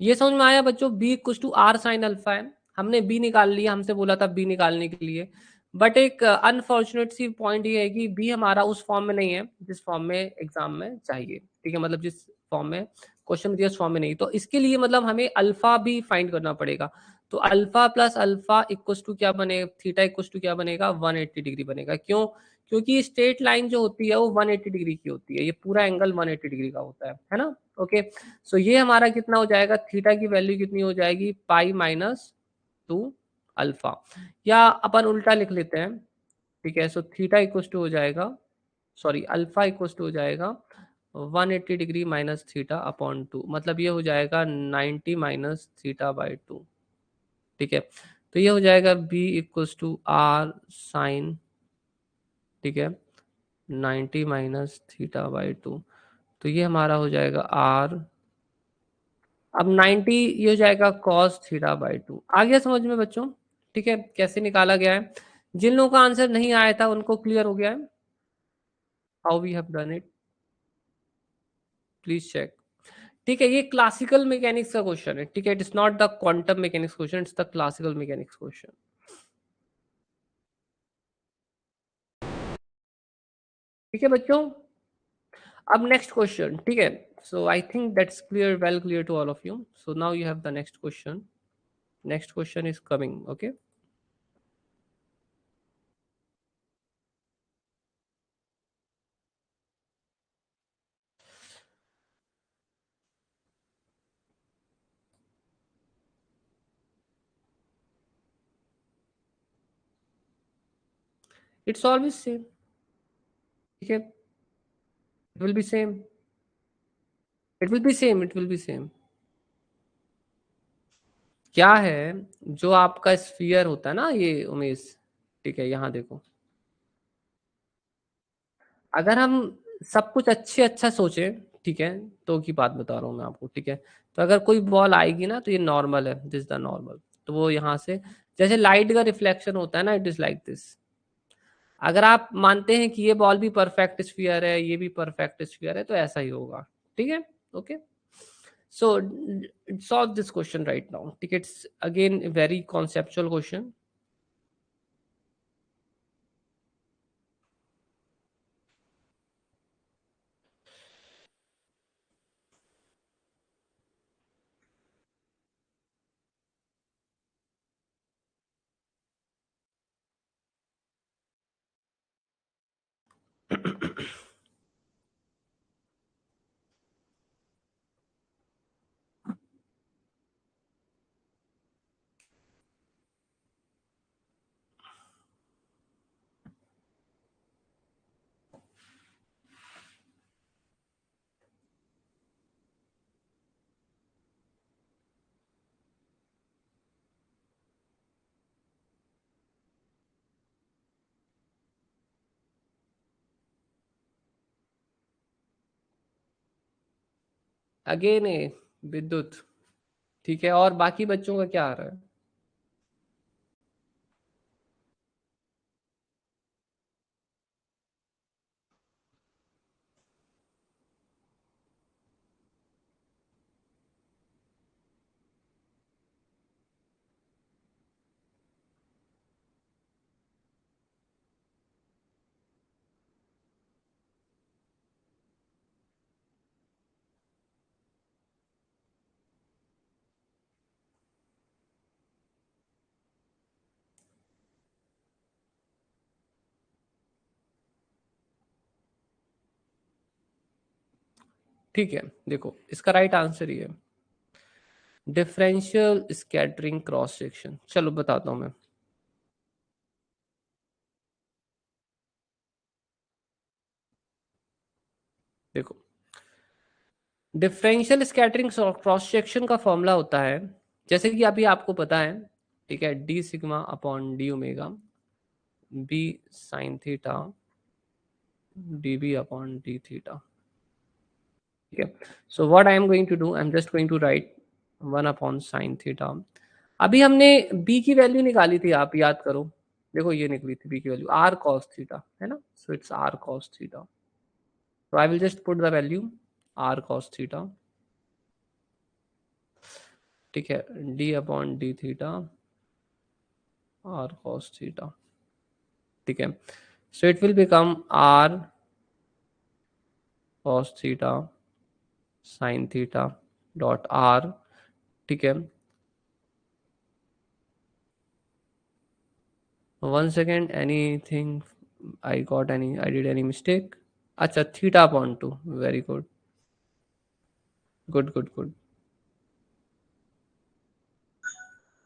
ये समझ में आया बच्चों, B equal to R sine alpha है। हमने बी निकाल लिया, हमसे बोला था बी निकालने के लिए, बट एक अनफॉर्चुनेट सी पॉइंट ये है कि बी हमारा उस फॉर्म में नहीं है जिस फॉर्म में एग्जाम में चाहिए। ठीक है, मतलब जिस फॉर्म में क्वेश्चन दिया उस फॉर्म में नहीं, तो इसके लिए मतलब हमें अल्फा भी फाइंड करना पड़ेगा। तो alpha plus alpha equal to क्या बनेगा, थीटा इक्वल टू क्या बनेगा, 180 डिग्री बनेगा। क्यों? क्योंकि स्ट्रेट लाइन जो होती है वो 180 डिग्री की होती है, ये पूरा एंगल 180 डिग्री का होता है ना। ओके, सो ये हमारा कितना हो जाएगा, थीटा की वैल्यू कितनी हो जाएगी, पाई माइनस 2 अल्फा। या अपन उल्टा लिख लेते हैं। ठीक है, सो थीटा इक्वल टू हो जाएगा, सॉरी अल्फा इक्वल टू हो जाएगा 180 डिग्री माइनस थीटा अपॉन 2, मतलब ये हो जाएगा 90 माइनस थीटा बाई 2। ठीक है, तो ये हो जाएगा B equal to R sine, ठीक है, 90 माइनस थीटा बाई 2। तो ये हमारा हो जाएगा आर, अब 90 ये हो जाएगा cos थीटा बाई 2। आ गया समझ में बच्चों? ठीक है, कैसे निकाला गया है। जिन लोगों का आंसर नहीं आया था उनको क्लियर हो गया है how we have done it, please check. ठीक है, ये क्लासिकल मैकेनिक्स का क्वेश्चन है। ठीक है, it is not the quantum mechanics question, it's the classical mechanics question. ठीक है बच्चों, अब नेक्स्ट क्वेश्चन। ठीक है, so I think that's clear, well clear to all of you. So now you have the next question. Next question is coming, okay. It's always same. ठीक है, it will be same, it will be same, it will be same. क्या है, जो आपका sphere होता है ना ये उमेश, ठीक है, यहाँ देखो, अगर हम सब कुछ अच्छे अच्छा सोचे, ठीक है, तो की बात बता रहा हूँ मैं आपको। ठीक है, तो अगर कोई बॉल आएगी ना तो ये नॉर्मल है, दिस द नॉर्मल, तो वो यहाँ से जैसे लाइट का रिफ्लेक्शन होता है ना, इट इज लाइक दिस। अगर आप मानते हैं कि ये बॉल भी परफेक्ट स्फीयर है, ये भी परफेक्ट स्फीयर है, तो ऐसा ही होगा। ठीक है, okay. So solve this question right now. ठीक है, it's again very conceptual question. Again A विद्युत। ठीक है, और बाकी बच्चों का क्या आ रहा है? ठीक है, देखो इसका राइट आंसर ये है डिफरेंशियल स्कैटरिंग क्रॉस सेक्शन। चलो बताता हूं मैं। देखो डिफरेंशियल स्कैटरिंग क्रॉस सेक्शन का फॉर्मूला होता है, जैसे कि अभी आपको पता है, ठीक है, D sigma upon D omega B sine theta D B upon D theta. ठीक है, so what I am going to do, I am just going to write one upon sine theta. अभी हमने b की value निकाली थी, आप याद करो, देखो ये निकली थी b की वैल्यू r cos थीटा, है ना, so it's r cos theta. तो I will just put the value r cos theta, ठीक है, d upon D theta r cos theta. ठीक है, so it will become r cos theta sin theta dot r। ठीक है, one second, anything I did any mistake? अच्छा, theta upon two, very good, good good good,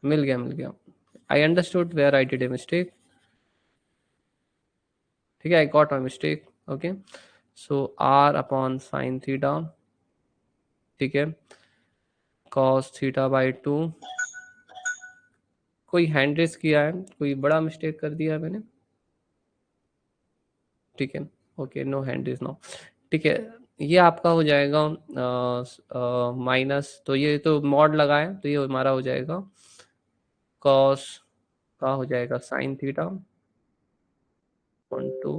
मिल गया मिल गया। I understood where I did a mistake. ठीक है, I got my mistake. Okay, so R upon sine theta, ठीक है, cos theta by two. कोई हैंड रेस किया है, कोई बड़ा मिस्टेक कर दिया है मैंने? ठीक है, okay, no hand raise no. ठीक है, ये आपका हो जाएगा माइनस, तो ये तो मॉड लगा है, तो ये हमारा हो जाएगा कॉस का हो जाएगा साइन थीटा वन टू,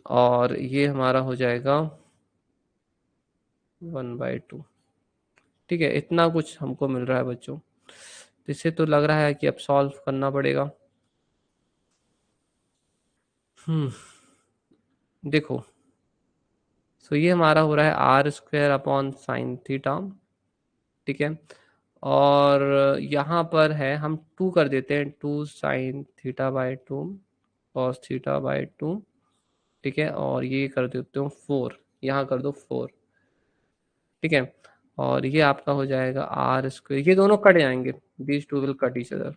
और ये हमारा हो जाएगा 1/2। ठीक है, इतना कुछ हमको मिल रहा है बच्चों, तो इससे तो लग रहा है कि अब सॉल्व करना पड़ेगा। हम्म, देखो, सो ये हमारा हो रहा है R square upon sine theta. ठीक है, और यहाँ पर है, हम टू कर देते हैं, two sine theta by two cos theta by two. ठीक है, और ये कर देते हो फोर, यहाँ कर दो फोर। ठीक है, और ये आपका हो जाएगा आर स्क्वायर, ये दोनों कट जाएंगे, these two will cut each other,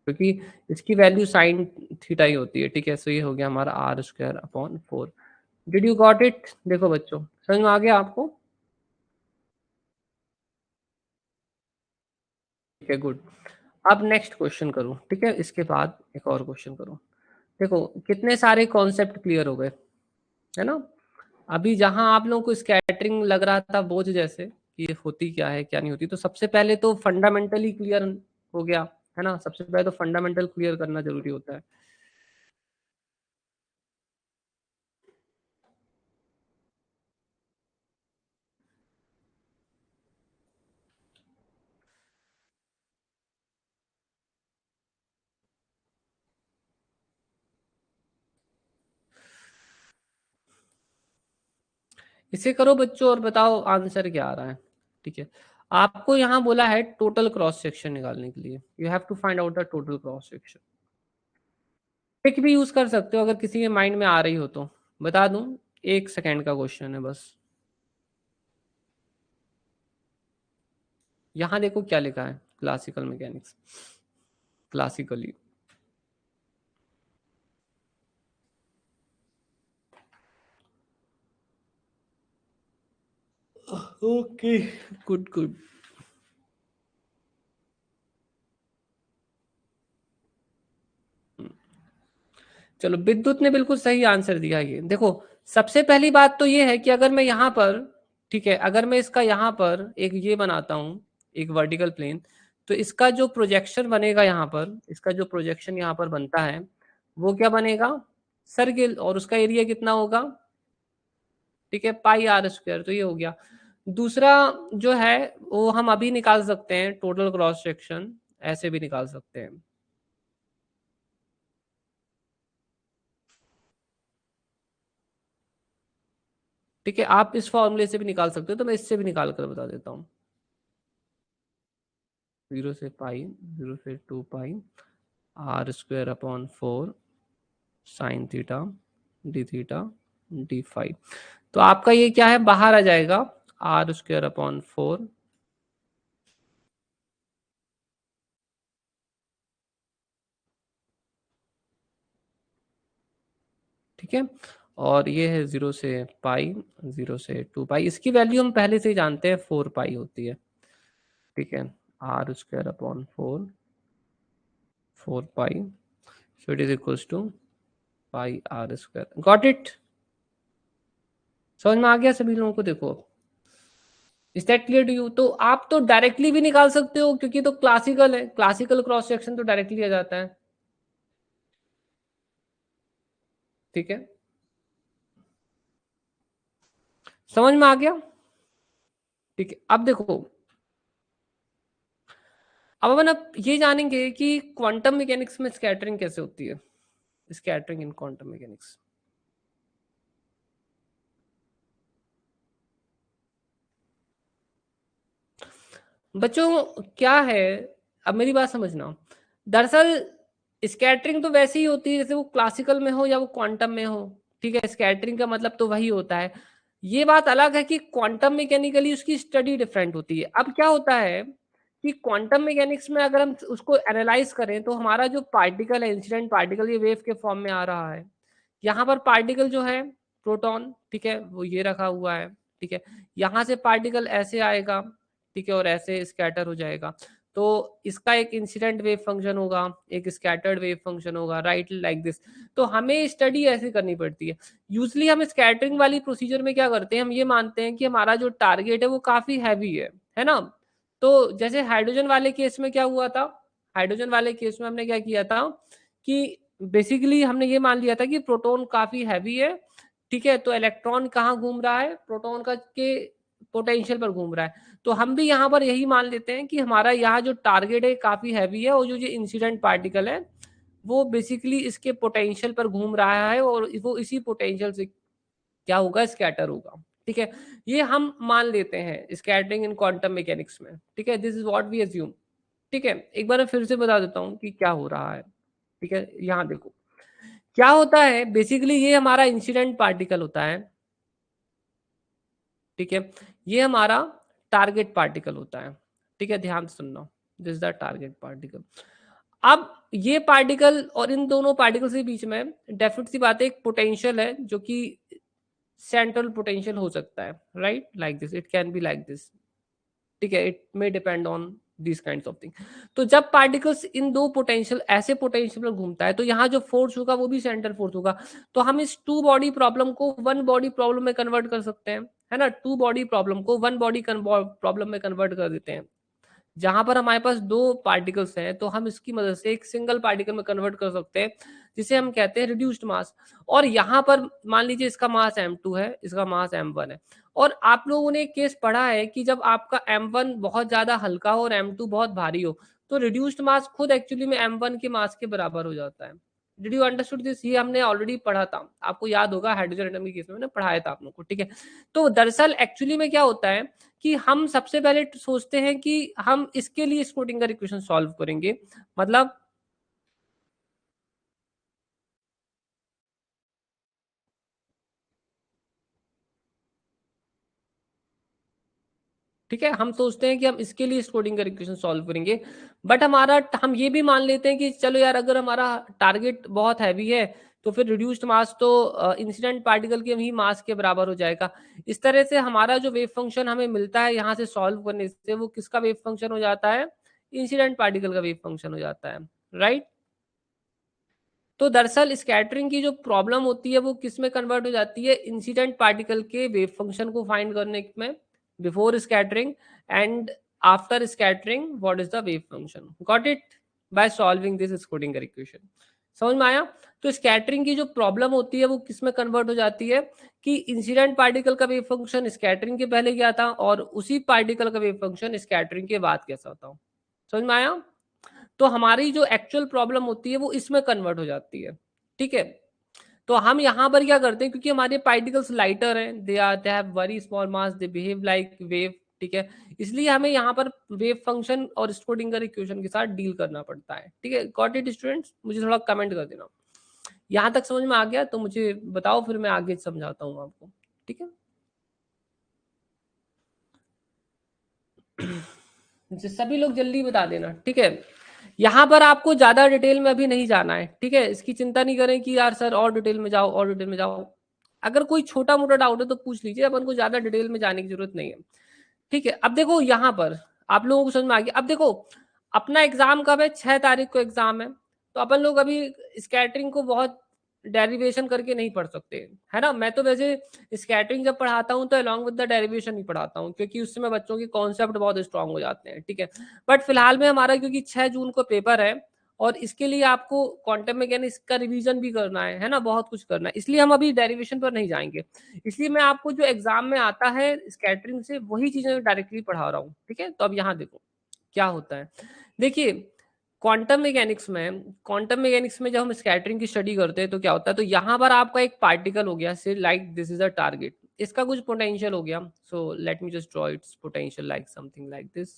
क्योंकि इसकी वैल्यू साइन थीटा ही होती है। ठीक है, सो ये हो गया हमारा R square upon four. Did you got it? देखो बच्चों, समझ में आ गया आपको? ठीक है, गुड। अब नेक्स्ट क्वेश्चन करूं, ठीक है, इसके बाद एक और क्वेश्चन करूं। देखो कितने सारे कॉन्सेप्ट क्लियर हो गए, है ना। अभी जहां आप लोगों को स्कैटरिंग लग रहा था बोझ जैसे कि ये होती क्या है क्या नहीं होती, तो सबसे पहले तो फंडामेंटली क्लियर हो गया, है ना। सबसे पहले तो फंडामेंटल क्लियर करना जरूरी होता है। इसे करो बच्चों और बताओ आंसर क्या आ रहा है। ठीक है, आपको यहाँ बोला है टोटल क्रॉस सेक्शन निकालने के लिए, you have to find out the total cross section. Pick भी यूज कर सकते हो अगर किसी के माइंड में आ रही हो तो, बता दूं, 1 सेकेंड का क्वेश्चन है बस। यहाँ देखो क्या लिखा है, classical mechanics, classically. Okay, good good. चलो, विद्युत ने बिल्कुल सही आंसर दिया। ये देखो, सबसे पहली बात तो ये है कि अगर मैं यहाँ पर, ठीक है, अगर मैं इसका यहाँ पर एक ये बनाता हूँ, एक वर्टिकल प्लेन, तो इसका जो प्रोजेक्शन बनेगा यहाँ पर, इसका जो प्रोजेक्शन यहाँ पर बनता है, वो क्या बनेगा, सर्किल, और उसका एरिया कितना होगा, ठीक है, पाई आर स्क्वायर। तो ये हो गया। दूसरा जो है वो हम अभी निकाल सकते हैं, टोटल क्रॉस सेक्शन ऐसे भी निकाल सकते हैं। ठीक है, आप इस फॉर्मूले से भी निकाल सकते हो, तो मैं इससे भी निकाल कर बता देता हूँ। 0 से पाई, 0 से 2 pi R square upon 4 sine theta D theta d5। तो आपका ये क्या है, बाहर आ जाएगा r² / 4। ठीक है, और ये है 0 से पाई, 0 से 2 पाई। इसकी वैल्यू हम पहले से ही जानते हैं 4 पाई होती है। ठीक है, r² / 4, 4 pi, so it is equals to pi r²। Got it? समझ में आ गया सभी लोगों को? देखो, is that clear to you? तो आप तो डायरेक्टली भी निकाल सकते हो, क्योंकि तो क्लासिकल है, क्लासिकल क्रॉस सेक्शन तो डायरेक्टली आ जाता है। ठीक है, समझ में आ गया? ठीक है, अब देखो, अब अपन अब ये जानेंगे कि क्वांटम मैकेनिक्स में स्कैटरिंग कैसे होती है। स्कैटरिंग इन क्वांटम मैकेनिक्स। बच्चों क्या है, अब मेरी बात समझना। दरअसल स्कैटरिंग तो वैसे ही होती है जैसे वो क्लासिकल में हो या वो क्वांटम में हो। ठीक है, स्कैटरिंग का मतलब तो वही होता है। ये बात अलग है कि क्वांटम मैकेनिकली उसकी स्टडी डिफरेंट होती है। अब क्या होता है कि क्वांटम मैकेनिक्स में अगर हम उसको एनालाइज करें तो हमारा जो पार्टिकल है, इंसिडेंट पार्टिकल, ये वेव के फॉर्म में आ रहा है। यहाँ पर पार्टिकल जो है प्रोटॉन, ठीक है, वो ये रखा हुआ है। ठीक है, यहाँ से पार्टिकल ऐसे आएगा, ठीक है, और ऐसे स्कैटर हो जाएगा। तो इसका एक इंसिडेंट वेव फंक्शन होगा, एक स्कैटर्ड वेव फंक्शन होगा, राइट, लाइक दिस। तो हमें स्टडी ऐसे करनी पड़ती है। यूजली हम स्कैटरिंग वाली प्रोसीजर में क्या करते हैं, हम ये मानते हैं कि हमारा जो टारगेट है वो काफी हैवी है ना। तो जैसे हाइड्रोजन वाले केस में क्या हुआ था, हाइड्रोजन वाले केस में हमने क्या किया था कि बेसिकली हमने ये मान लिया था कि प्रोटॉन काफी हैवी है। ठीक है, तो इलेक्ट्रॉन कहाँ घूम रहा है, प्रोटॉन का के पोटेंशियल पर घूम रहा है। तो हम भी यहाँ पर यही मान लेते हैं कि हमारा यहाँ जो टारगेट है काफी हैवी है, और जो जो इंसिडेंट पार्टिकल है वो बेसिकली इसके पोटेंशियल पर घूम रहा है, और वो इसी पोटेंशियल से क्या होगा, स्कैटर होगा। ठीक है, ये हम मान लेते हैं स्कैटरिंग इन क्वांटम मैकेनिक्स में। ठीक है, this is what we assume. ठीक है, एक बार मैं फिर से बता देता हूँ कि क्या हो रहा है। ठीक है, यहाँ देखो क्या होता है, बेसिकली ये हमारा इंसिडेंट पार्टिकल होता है। ठीक है, ये हमारा टारगेट पार्टिकल होता है। ठीक है, ध्यान से सुनना, this is the target particle. अब ये पार्टिकल और इन दोनों पार्टिकल्स के बीच में डेफिनेट सी बात है, एक पोटेंशियल है जो कि सेंट्रल पोटेंशियल हो सकता है, right, like this, it can be like this. ठीक है, it may depend on this kind of thing. तो जब पार्टिकल्स इन दो पोटेंशियल, ऐसे पोटेंशियल पर घूमता है, तो यहाँ जो फोर्स होगा वो भी सेंट्रल फोर्स होगा। तो हम इस टू बॉडी प्रॉब्लम को वन बॉडी प्रॉब्लम में कन्वर्ट कर सकते हैं, है ना। टू बॉडी प्रॉब्लम को वन बॉडी प्रॉब्लम में कन्वर्ट कर देते हैं। जहां पर हमारे पास दो पार्टिकल्स हैं तो हम इसकी मदद से एक सिंगल पार्टिकल में कन्वर्ट कर सकते हैं, जिसे हम कहते हैं रिड्यूस्ड मास। और यहाँ पर मान लीजिए इसका मास m2 है, इसका मास m1 है। और आप लोगों ने एक केस पढ़ा है कि जब आपका m1 बहुत ज्यादा हल्का हो और m2 बहुत भारी हो, तो रिड्यूस्ड मास खुद एक्चुअली में m1 के मास के बराबर हो जाता है। Did you understood this? ये हमने ऑलरेडी पढ़ा था, आपको याद होगा, हाइड्रोजन एटम के केस में मैंने पढ़ाया था आप लोग को। ठीक है, तो दरअसल एक्चुअली में क्या होता है कि हम सबसे पहले सोचते हैं कि हम इसके लिए स्क्रूटिंगर इक्वेशन सॉल्व करेंगे, मतलब ठीक है, हम सोचते हैं कि हम इसके लिए स्क्रूटिंगर इक्वेशन सॉल्व करेंगे। बट हमारा, हम ये भी मान लेते हैं कि चलो यार, अगर हमारा टारगेट बहुत हैवी है तो फिर रिड्यूस्ड मास तो इंसिडेंट पार्टिकल के ही मास के बराबर हो जाएगा। इस तरह से हमारा जो वेव फंक्शन हमें मिलता है यहाँ से सॉल्व करने से, वो किसका वेव फंक्शन हो जाता है, इंसिडेंट पार्टिकल का वेव फंक्शन हो जाता है, राइट। तो दरअसल स्कैटरिंग की जो प्रॉब्लम होती है वो किस में कन्वर्ट हो जाती है, इंसिडेंट पार्टिकल के वेव फंक्शन को फाइंड करने में before scattering, and after scattering what is the wave function. Got it? By solving this Schrödinger equation. समझ में आया? तो स्कैटरिंग की जो प्रॉब्लम होती है वो किस में कन्वर्ट हो जाती है कि इंसिडेंट पार्टिकल का वेव फंक्शन स्कैटरिंग के पहले क्या था, और उसी पार्टिकल का वेव फंक्शन स्कैटरिंग के बाद कैसा होता। समझ में आया? तो हमारी जो एक्चुअल प्रॉब्लम होती है वो इसमें कन्वर्ट हो जाती है। ठीक है, तो हम यहाँ पर क्या करते हैं, क्योंकि हमारे पार्टिकल्स लाइटर हैं, they have very small mass, they behave like wave. ठीक है, इसलिए हमें यहाँ पर वेव फंक्शन और स्क्रोडिंगर इक्वेशन के साथ डील करना पड़ता है। ठीक है, गॉट इट स्टूडेंट्स? मुझे थोड़ा कमेंट कर देना। यहाँ तक समझ में आ गया तो मुझे बताओ, फिर मैं आगे समझाता हूँ आपको, ठीक है। सभी लोग जल्दी बता देना, ठीक है। यहाँ पर आपको ज्यादा डिटेल में अभी नहीं जाना है, ठीक है। इसकी चिंता नहीं करें कि यार सर और डिटेल में जाओ, और डिटेल में जाओ। अगर कोई छोटा मोटा डाउट है तो पूछ लीजिए, अपन को ज्यादा डिटेल में जाने की जरूरत नहीं है, ठीक है। अब देखो यहाँ पर आप लोगों को समझ में आ गया। अब देखो अपना एग्जाम कब है, 6 तारीख को एग्जाम है। तो अपन लोग अभी स्कैटरिंग को बहुत डेरिवेशन करके नहीं पढ़ सकते, है ना। मैं तो वैसे स्कैटरिंग जब पढ़ाता हूँ तो अलॉन्ग विद द डेरिवेशन ही पढ़ाता हूँ, क्योंकि उससे मैं बच्चों के कॉन्सेप्ट बहुत स्ट्रांग हो जाते हैं, ठीक है। बट फिलहाल में हमारा क्योंकि 6 जून को पेपर है, और इसके लिए आपको क्वांटम मैकेनिक्स का रिवीजन भी करना है ना, बहुत कुछ करना है, इसलिए हम अभी डेरिवेशन पर नहीं जाएंगे। इसलिए मैं आपको जो एग्जाम में आता है स्कैटरिंग से वही चीजें डायरेक्टली पढ़ा रहा हूँ, ठीक है। तो अब यहाँ देखो क्या होता है। देखिए क्वांटम मैकेनिक्स में जब हम स्कैटरिंग की स्टडी करते हैं तो क्या होता है, तो यहाँ पर आपका एक पार्टिकल हो गया, से like this is a target, इसका कुछ पोटेंशियल हो गया। सो let me just draw it's potential like something like this,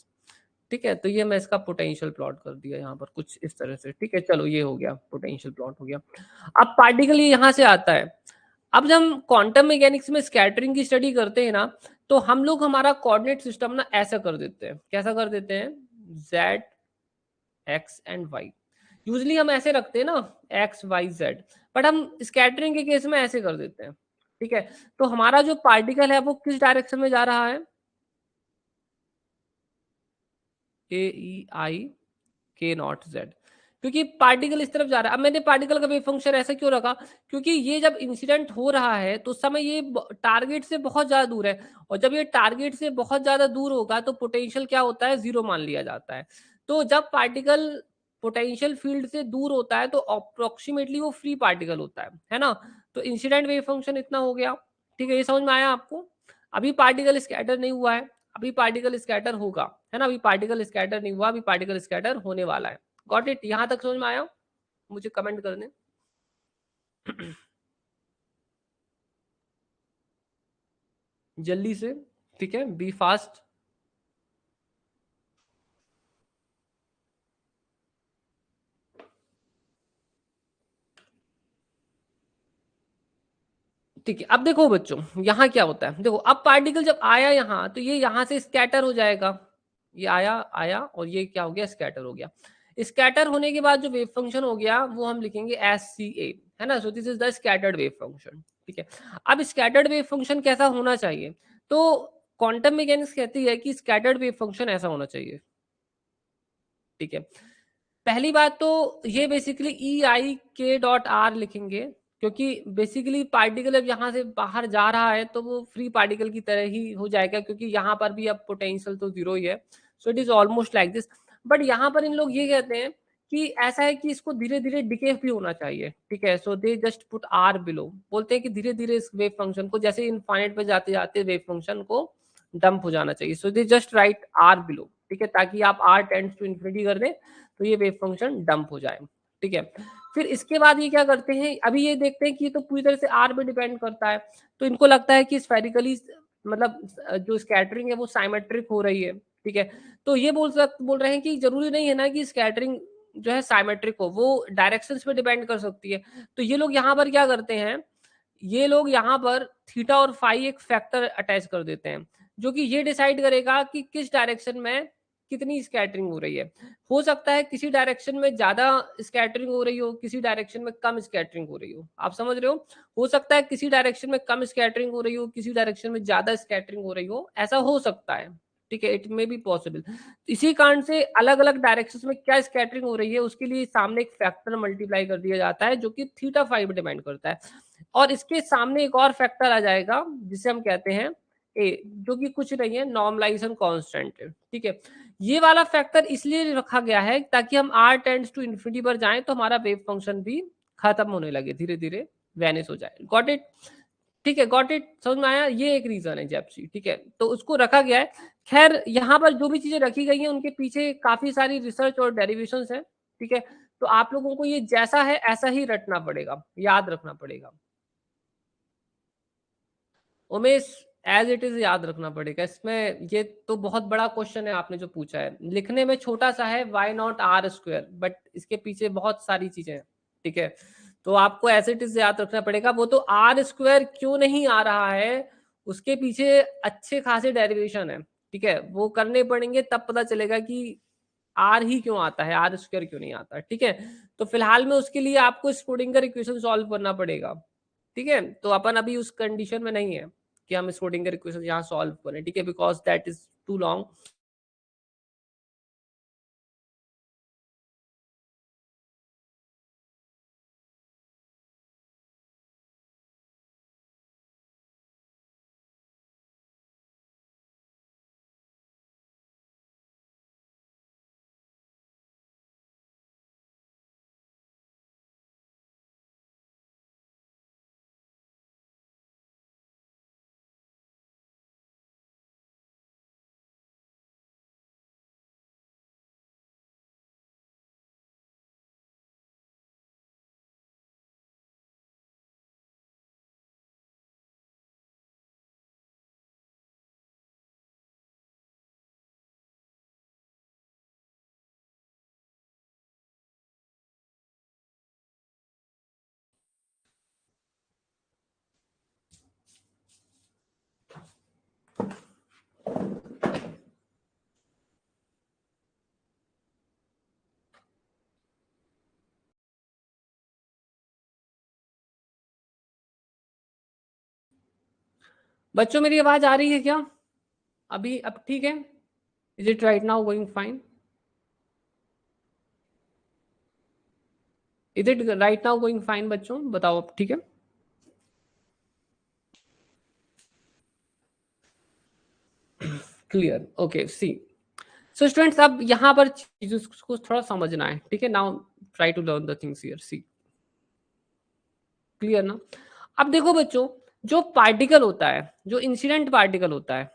ठीक है। तो ये मैं इसका पोटेंशियल प्लॉट कर दिया यहाँ पर कुछ इस तरह से, ठीक है। चलो ये हो गया, पोटेंशियल प्लॉट हो गया। अब पार्टिकल ये यहाँ से आता है। अब जब हम क्वांटम मैकेनिक्स में स्कैटरिंग की स्टडी करते हैं ना, तो हम लोग हमारा कोऑर्डिनेट सिस्टम ना ऐसा कर देते हैं। कैसा कर देते हैं, Z X and Y. Usually हम ऐसे रखते हैं ना, एक्स वाई जेड, बट हम स्कैटरिंग के केस में ऐसे कर देते हैं, ठीक है। तो हमारा जो पार्टिकल है वो किस डायरेक्शन में जा रहा है, ए ई आई के नॉट जेड, क्योंकि पार्टिकल इस तरफ जा रहा है। अब मैंने पार्टिकल का वेव फंक्शन ऐसा क्यों रखा, क्योंकि ये जब इंसिडेंट हो रहा है तो उस समय ये टारगेट से बहुत ज्यादा दूर है, और जब ये टारगेट से बहुत ज्यादा दूर होगा तो पोटेंशियल क्या होता है, जीरो मान लिया जाता है। तो जब पार्टिकल पोटेंशियल फील्ड से दूर होता है तो अप्रोक्सीमेटली वो फ्री पार्टिकल होता है ना। तो इंसिडेंट वेव फंक्शन इतना हो गया, ठीक है। ये समझ में आया आपको। अभी पार्टिकल स्कैटर नहीं हुआ है, अभी पार्टिकल स्कैटर होगा, है ना। अभी पार्टिकल स्कैटर नहीं हुआ, अभी पार्टिकल स्कैटर होने वाला है। गॉट इट, यहां तक समझ में आया, मुझे कमेंट कर दें। जल्दी से, ठीक है, बी फास्ट। ठीक है, अब देखो बच्चों यहाँ क्या होता है, देखो अब पार्टिकल जब आया यहाँ तो ये यहाँ से स्कैटर हो जाएगा। ये आया आया और ये क्या हो गया, स्कैटर हो गया। स्कैटर होने के बाद जो वेव फंक्शन हो गया वो हम लिखेंगे एस सी ए, है ना। So this is the scattered wave function, ठीक है। अब स्कैटर्ड वेव फंक्शन कैसा होना चाहिए, तो क्वांटम मैकेनिक्स कहती है कि स्कैटर्ड वेव फंक्शन ऐसा होना चाहिए, ठीक है। पहली बात तो ये बेसिकली ई आई के डॉट आर लिखेंगे, क्योंकि बेसिकली पार्टिकल अब यहाँ से बाहर जा रहा है तो वो फ्री पार्टिकल की तरह ही हो जाएगा, क्योंकि यहाँ पर भी अब पोटेंशियल तो जीरो ही है। So it is almost like this. But यहाँ पर इन लोग ये कहते हैं कि ऐसा है कि इसको धीरे धीरे डिके भी होना चाहिए, ठीक है। So they just put R below, बोलते हैं कि धीरे धीरे इस वेव फंक्शन को जैसे इनफाइनाइट पे जाते जाते वेव फंक्शन को डंप हो जाना चाहिए। So they just write R below, ठीक है, ताकि आप आर टेंड्स टू इन्फिनिटी कर दें तो ये वेव फंक्शन डंप हो जाए, ठीक है। फिर इसके बाद ये क्या करते हैं, अभी ये देखते हैं कि ये तो पूरी तरह से आर पे डिपेंड करता है, तो इनको लगता है कि स्फेरिकली मतलब जो स्कैटरिंग है वो साइमेट्रिक हो रही है, ठीक है। तो ये बोल रहे हैं कि जरूरी नहीं है ना कि स्कैटरिंग जो है साइमेट्रिक हो, वो डायरेक्शंस पे डिपेंड कर सकती है। तो ये लोग यहाँ पर क्या करते हैं, ये लोग यहाँ पर थीटा और फाई एक फैक्टर अटैच कर देते हैं, जो कि ये डिसाइड करेगा कि किस डायरेक्शन में कितनी स्कैटरिंग हो रही है। हो सकता है किसी डायरेक्शन में ज्यादा स्कैटरिंग हो रही हो, किसी डायरेक्शन में कम स्कैटरिंग हो रही हो, आप समझ रहे हो सकता है किसी डायरेक्शन में कम स्कैटरिंग हो रही हो, किसी डायरेक्शन में ज्यादा स्कैटरिंग हो रही हो, ऐसा हो सकता है, ठीक है। It may be possible. इसी कारण से अलग अलग डायरेक्शन में क्या स्कैटरिंग हो रही है उसके लिए सामने एक फैक्टर मल्टीप्लाई कर दिया जाता है, जो कि थीटा फाइव डिपेंड करता है। और इसके सामने एक और फैक्टर आ जाएगा जिसे हम कहते हैं ए, जो कि कुछ नहीं है, नॉर्मलाइजेशन कांस्टेंट है, ठीक है। ये वाला फैक्टर इसलिए रखा गया है ताकि हम आर टेंड्स टू इन्फिनिटी पर जाएं तो हमारा वेव फंक्शन भी खत्म होने लगे, धीरे धीरे वैनिश हो जाए। गॉट इट, ठीक है, गॉट इट, समझ में आया। ये एक रीजन है जेप्सी, ठीक है, तो उसको रखा गया है। खैर यहाँ पर जो भी चीजें रखी गई हैं उनके पीछे काफी सारी रिसर्च और डेरिवेशन है, ठीक है। तो आप लोगों को ये जैसा है ऐसा ही रटना पड़ेगा, याद रखना पड़ेगा उमेश, एज इट इज याद रखना पड़ेगा। इसमें ये तो बहुत बड़ा क्वेश्चन है आपने जो पूछा है, लिखने में छोटा सा है why not R square, but इसके पीछे बहुत सारी चीजें हैं, ठीक है। तो आपको ऐसे इट इज याद रखना पड़ेगा। वो तो आर स्क्वायर क्यों नहीं आ रहा है, उसके पीछे अच्छे खासे डेरिवेशन है, ठीक है, वो करने पड़ेंगे, तब पता चलेगा कि आर ही क्यों आता है, आर स्क्वायर क्यों नहीं आता, ठीक है। तो फिलहाल में उसके लिए आपको स्क्रोडिंगर इक्वेशन सॉल्व करना पड़ेगा, ठीक है। तो अपन अभी उस कंडीशन में नहीं है कि हम स्क्रोडिंगर इक्वेशन यहाँ सॉल्व करें, ठीक है, because that is too long. बच्चों मेरी आवाज आ रही है क्या अभी, अब ठीक है? Is it right now going fine? Is it right now going fine बच्चों, बताओ अब ठीक है? क्लियर, ओके, सी। सो स्टूडेंट्स अब यहाँ पर चीजों को थोड़ा समझना है, ठीक है। Now try to learn the things here, see. Clear ना? अब देखो बच्चों, जो पार्टिकल होता है, जो इंसिडेंट पार्टिकल होता है,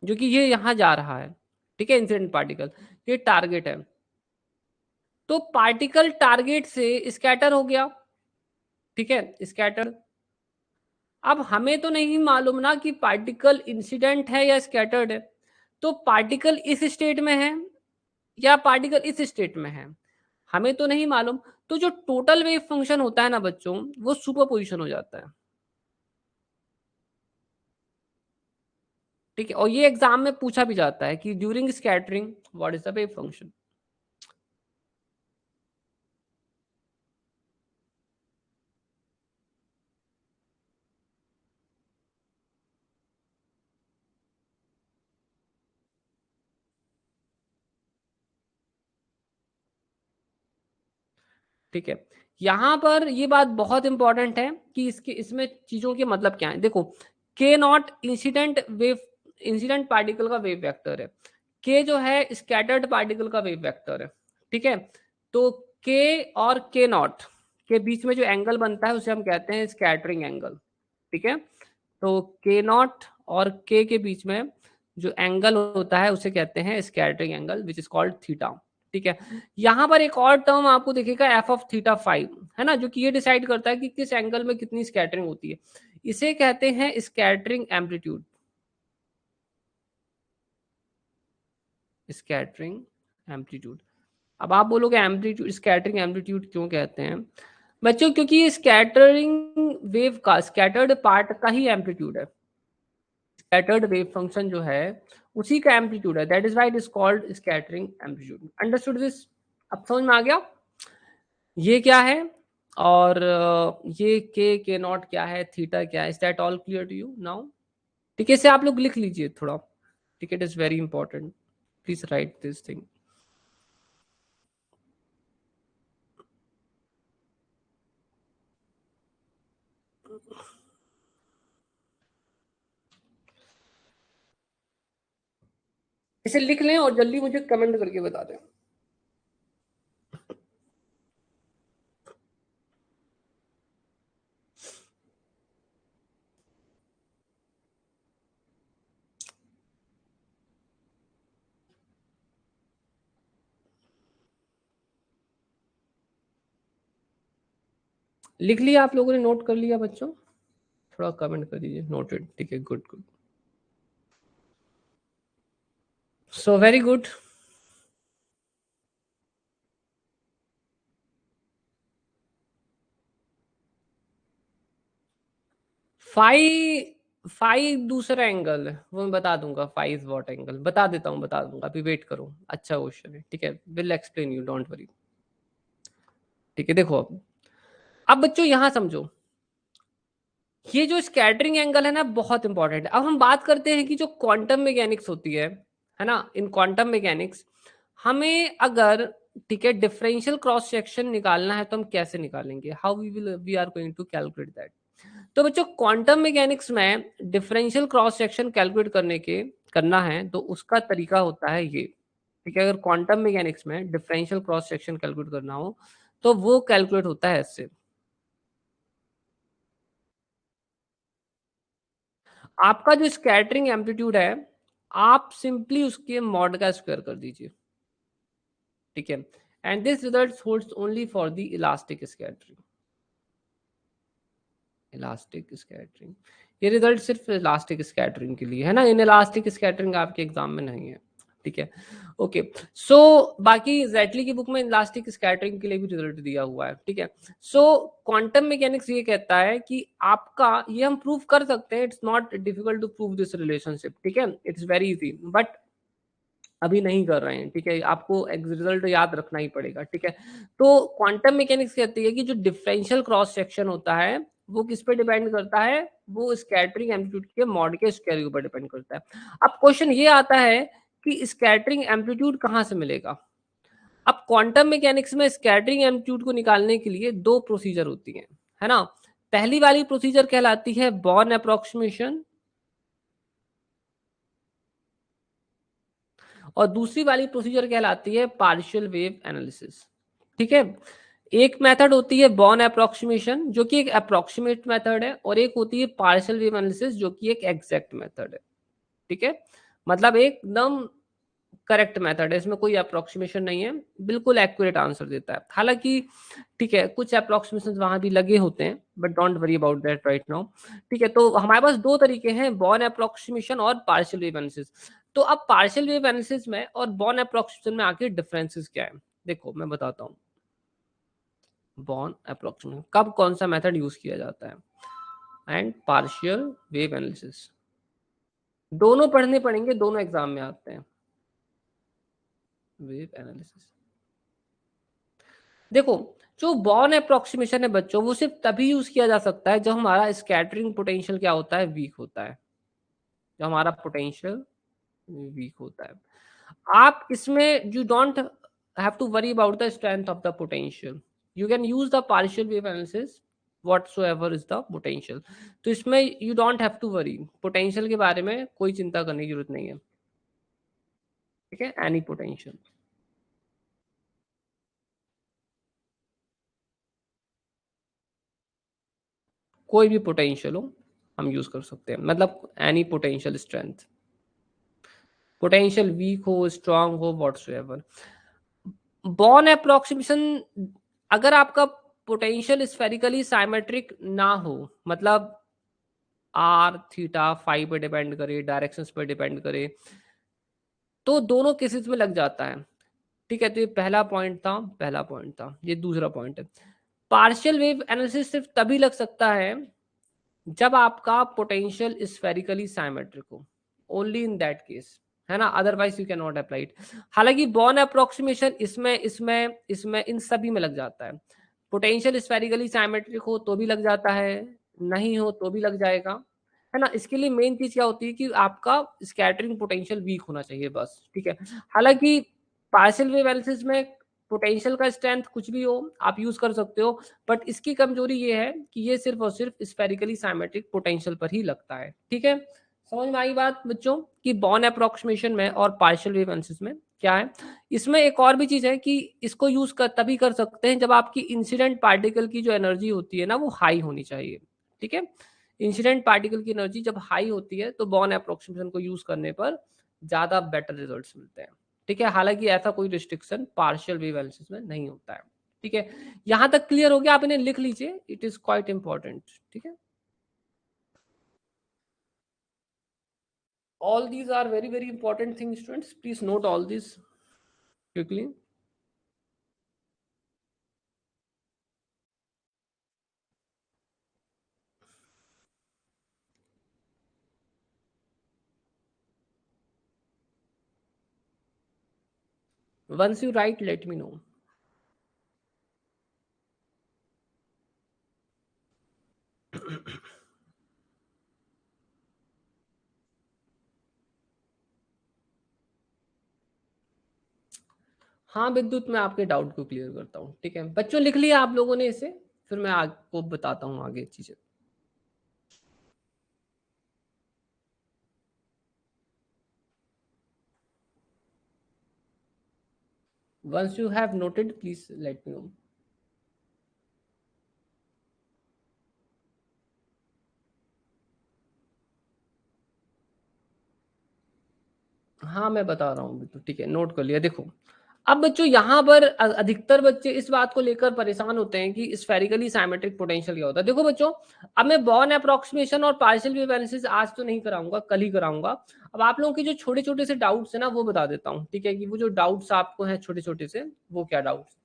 जो कि ये यहाँ जा रहा है, ठीक है, इंसिडेंट पार्टिकल, ये टारगेट है। तो पार्टिकल टारगेट से स्कैटर हो गया, ठीक है, स्कैटर। अब हमें तो नहीं मालूम ना कि पार्टिकल इंसिडेंट है या स्कैटर्ड है। तो पार्टिकल इस स्टेट में है या पार्टिकल इस स्टेट में है, हमें तो नहीं मालूम। तो जो टोटल वेव फंक्शन होता है ना बच्चों, वो सुपर पोजिशन हो जाता है, ठीक है। और ये एग्जाम में पूछा भी जाता है कि during scattering what is the wave function. ठीक है, यहां पर ये बात बहुत इंपॉर्टेंट है कि इसके इसमें चीजों के मतलब क्या है। देखो, के not incident wave, incident particle का वेव वेक्टर है, के जो है स्कैटर्ड पार्टिकल का वेव वेक्टर है, ठीक है। तो के और के नॉट के बीच में जो एंगल बनता है उसे हम कहते हैं स्कैटरिंग एंगल, ठीक है। तो के नॉट और के बीच में जो एंगल होता है उसे कहते हैं scattering angle, which is called theta, ठीक है। यहां पर एक और टर्म आपको दिखेगा एफ ऑफ थीटा 5, है ना, जो कि ये डिसाइड करता है कि किस एंगल में कितनी स्कैटरिंग होती है। इसे कहते हैं स्कैटरिंग एम्पलीट्यूड, स्कैटरिंग एम्पलीट्यूड। अब आप बोलोगे एम्पलीट्यूड, स्कैटरिंग एम्पलीट्यूड क्यों कहते हैं बच्चों? क्योंकि ये स्कैटरिंग वेव का, स्कैटर्ड पार्ट का ही एम्पलीट्यूड है। स्कैटर्ड वेव फंक्शन जो है उसी का एम्पलीट्यूड है, that is why it is called scattering amplitude. Understood this? अब समझ में आ गया ये क्या है, और ये के नॉट क्या है, थीटा क्या है? Is that all clear to you now? ठीक है, इसे आप लोग लिख लीजिए थोड़ा, ठीक है, it is very important, please right this thing. इसे लिख लें और जल्दी मुझे कमेंट करके बता दें। लिख लिया आप लोगों ने, नोट कर लिया बच्चों? थोड़ा कमेंट कर दीजिए नोटेड, ठीक है, good good. So very good. Phi दूसरा एंगल है, वो मैं बता दूंगा। फाई इज व्हाट एंगल, बता देता हूँ, बता दूंगा, अभी वेट करो। अच्छा क्वेश्चन है, ठीक है, will explain you, don't worry. ठीक है, देखो अब बच्चों यहां समझो, ये जो स्कैटरिंग एंगल है ना, बहुत इंपॉर्टेंट है। अब हम बात करते हैं कि जो क्वांटम मैकेनिक्स होती है ना, इन क्वांटम मैकेनिक्स हमें अगर, ठीक है, डिफरेंशियल क्रॉस सेक्शन निकालना है तो हम कैसे निकालेंगे, how we are going to calculate that. तो बच्चों क्वांटम मैकेनिक्स में डिफरेंशियल क्रॉस सेक्शन कैलकुलेट करना है तो उसका तरीका होता है ये। ठीक है, अगर क्वांटम मैकेनिक्स में डिफरेंशियल क्रॉस सेक्शन कैलकुलेट करना हो तो वो कैलकुलेट होता है ऐसे। आपका जो स्कैटरिंग एम्पलीट्यूड है, आप सिंपली उसके मॉड का स्क्वायर कर दीजिए। ठीक है, and this result holds only for the elastic scattering. Elastic scattering, ये रिजल्ट सिर्फ इलास्टिक स्कैटरिंग के लिए है ना, इन इलास्टिक स्कैटरिंग आपके एग्जाम में नहीं है। ठीक है, ओके। सो बाकी जेटली की बुक में इलास्टिक स्कैटरिंग के लिए भी रिजल्ट दिया हुआ है। ठीक है, सो क्वांटम मैकेनिक्स ये कहता है कि आपका, ये हम प्रूव कर सकते हैं, it's not difficult to prove this relationship. ठीक है, इट्स वेरी इजी, बट अभी नहीं कर रहे हैं। ठीक है, आपको रिजल्ट याद रखना ही पड़ेगा। ठीक है, तो क्वांटम मैकेनिक्स कहती है कि जो डिफरेंशियल क्रॉस सेक्शन होता है वो किस पे डिपेंड करता है, वो स्कैटरिंग एम्पलीट्यूड के मॉड के स्क्वायर के ऊपर डिपेंड करता है। अब क्वेश्चन ये आता है कि स्कैटरिंग एम्पलीट्यूड कहाँ से मिलेगा। अब क्वांटम मैकेनिक्स में स्कैटरिंग एम्पलीट्यूड को निकालने के लिए दो प्रोसीजर होती हैं, है ना। पहली वाली प्रोसीजर कहलाती है बॉर्न अप्रोक्सीमेशन, और दूसरी वाली प्रोसीजर कहलाती है पार्शियल वेव एनालिसिस। ठीक है, एक मेथड होती है बॉर्न अप्रोक्सीमेशन जो कि एक अप्रोक्सीमेट मेथड है, और एक होती है पार्शियल वेव एनालिसिस जो कि एक एग्जैक्ट मेथड है। ठीक है, मतलब एकदम करेक्ट मेथड है, इसमें कोई अप्रोक्सीमेशन नहीं है, बिल्कुल एक्यूरेट आंसर देता है। हालांकि ठीक है, कुछ अप्रोक्सीमेशन वहां भी लगे होते हैं, but don't worry about that right now. ठीक है, तो हमारे पास दो तरीके हैं, बॉर्न अप्रोक्सीमेशन और पार्शियल वेव एनालिसिस। तो अब पार्शियल वेव एनालिसिस में और बॉर्न अप्रोक्सीमेशन में आखिर डिफरेंसेस क्या है, देखो मैं बताता हूँ। बॉर्न अप्रोक्सीमेशन कब कौन सा मेथड यूज किया जाता है, एंड पार्शियल वेव एनालिसिस, दोनों पढ़ने पड़ेंगे, दोनों एग्जाम में आते हैं। वेव एनालिसिस, देखो जो बॉर्न अप्रोक्सीमेशन है बच्चों, वो सिर्फ तभी यूज किया जा सकता है जब हमारा स्कैटरिंग पोटेंशियल क्या होता है, वीक होता है। जब हमारा पोटेंशियल वीक होता है, आप इसमें you don't have to worry about the strength of the potential, you can use the partial wave analysis whatsoever is the potential। तो इसमें you don't have to worry, potential के बारे में कोई चिंता करने की जरूरत नहीं है। ठीक है, एनी पोटेंशियल, कोई भी पोटेंशियल हो हम यूज कर सकते हैं, मतलब any potential strength, potential weak हो स्ट्रांग हो व्हाटसोएवर। बॉर्न अप्रोक्सीमेशन, अगर आपका पोटेंशियल स्फेरिकली साइमेट्रिक ना हो, मतलब आर थीटा फाई पे डिपेंड करे, डायरेक्शंस पे डिपेंड करे, तो दोनों केसेस में लग जाता है। ठीक है, तो ये पहला पॉइंट था, पहला पॉइंट था, ये दूसरा पॉइंट है। पार्शियल वेव एनालिसिस सिर्फ तभी लग सकता है जब आपका पोटेंशियल स्फेरिकली साइमेट्रिक हो, ओनली इन दैट केस, है ना, otherwise you can not apply it. हालांकि बॉर्न अप्रोक्सीमेशन इसमें इसमें इसमें इन सभी में लग जाता है, पोटेंशियल स्फेरिकली साइमेट्रिक हो तो भी लग जाता है, नहीं हो तो भी लग जाएगा, है ना। इसके लिए मेन चीज क्या होती है कि आपका स्कैटरिंग पोटेंशियल वीक होना चाहिए बस। ठीक है, हालांकि पार्शियल वेव एनालिसिस में पोटेंशियल का स्ट्रेंथ कुछ भी हो आप यूज कर सकते हो, बट इसकी कमजोरी ये है कि ये सिर्फ और सिर्फ स्फेरिकली साइमेट्रिक पोटेंशियल पर ही लगता है। ठीक है, समझ में आई बात बच्चों कि बॉर्न अप्रोक्सीमेशन में और पार्शियल वेव एनालिसिस में क्या है। इसमें एक और भी चीज है कि इसको यूज कर तभी कर सकते हैं जब आपकी इंसिडेंट पार्टिकल की जो एनर्जी होती है ना वो हाई होनी चाहिए। ठीक है, इंसिडेंट पार्टिकल की एनर्जी जब हाई होती है तो बॉर्न अप्रोक्सीमेशन को यूज करने पर ज्यादा बेटर रिजल्ट्स मिलते हैं। ठीक है, हालांकि ऐसा कोई रिस्ट्रिक्शन पार्शियल वेव एनालिसिस में नहीं होता है। ठीक है, यहां तक क्लियर हो गया, आप इन्हें लिख लीजिए, इट इज क्वाइट इंपॉर्टेंट। ठीक है, all these are very very important things students, please note all this quickly। Once you write, let me know. हाँ विद्युत, मैं आपके डाउट को क्लियर करता हूँ। ठीक है बच्चों, लिख लिया आप लोगों ने इसे, फिर मैं आपको बताता हूँ आगे चीजें। Once you have noted, please let me know. हाँ मैं बता रहा हूँ बिल्कुल, ठीक है नोट कर लिया। देखो अब बच्चों यहाँ पर अधिकतर बच्चे इस बात को लेकर परेशान होते हैं कि स्फेरिकली साइमेट्रिक पोटेंशियल क्या होता है। देखो बच्चों, अब मैं बॉर्न अप्रोक्सीमेशन और पार्शियल वेव एनालिसिस आज तो नहीं कराऊंगा, कल ही कराऊंगा। अब आप लोगों के जो छोटे छोटे से डाउट्स है ना वो बता देता हूँ, ठीक है, कि वो जो डाउट्स आपको हैं छोटे छोटे से, वो क्या डाउट्स,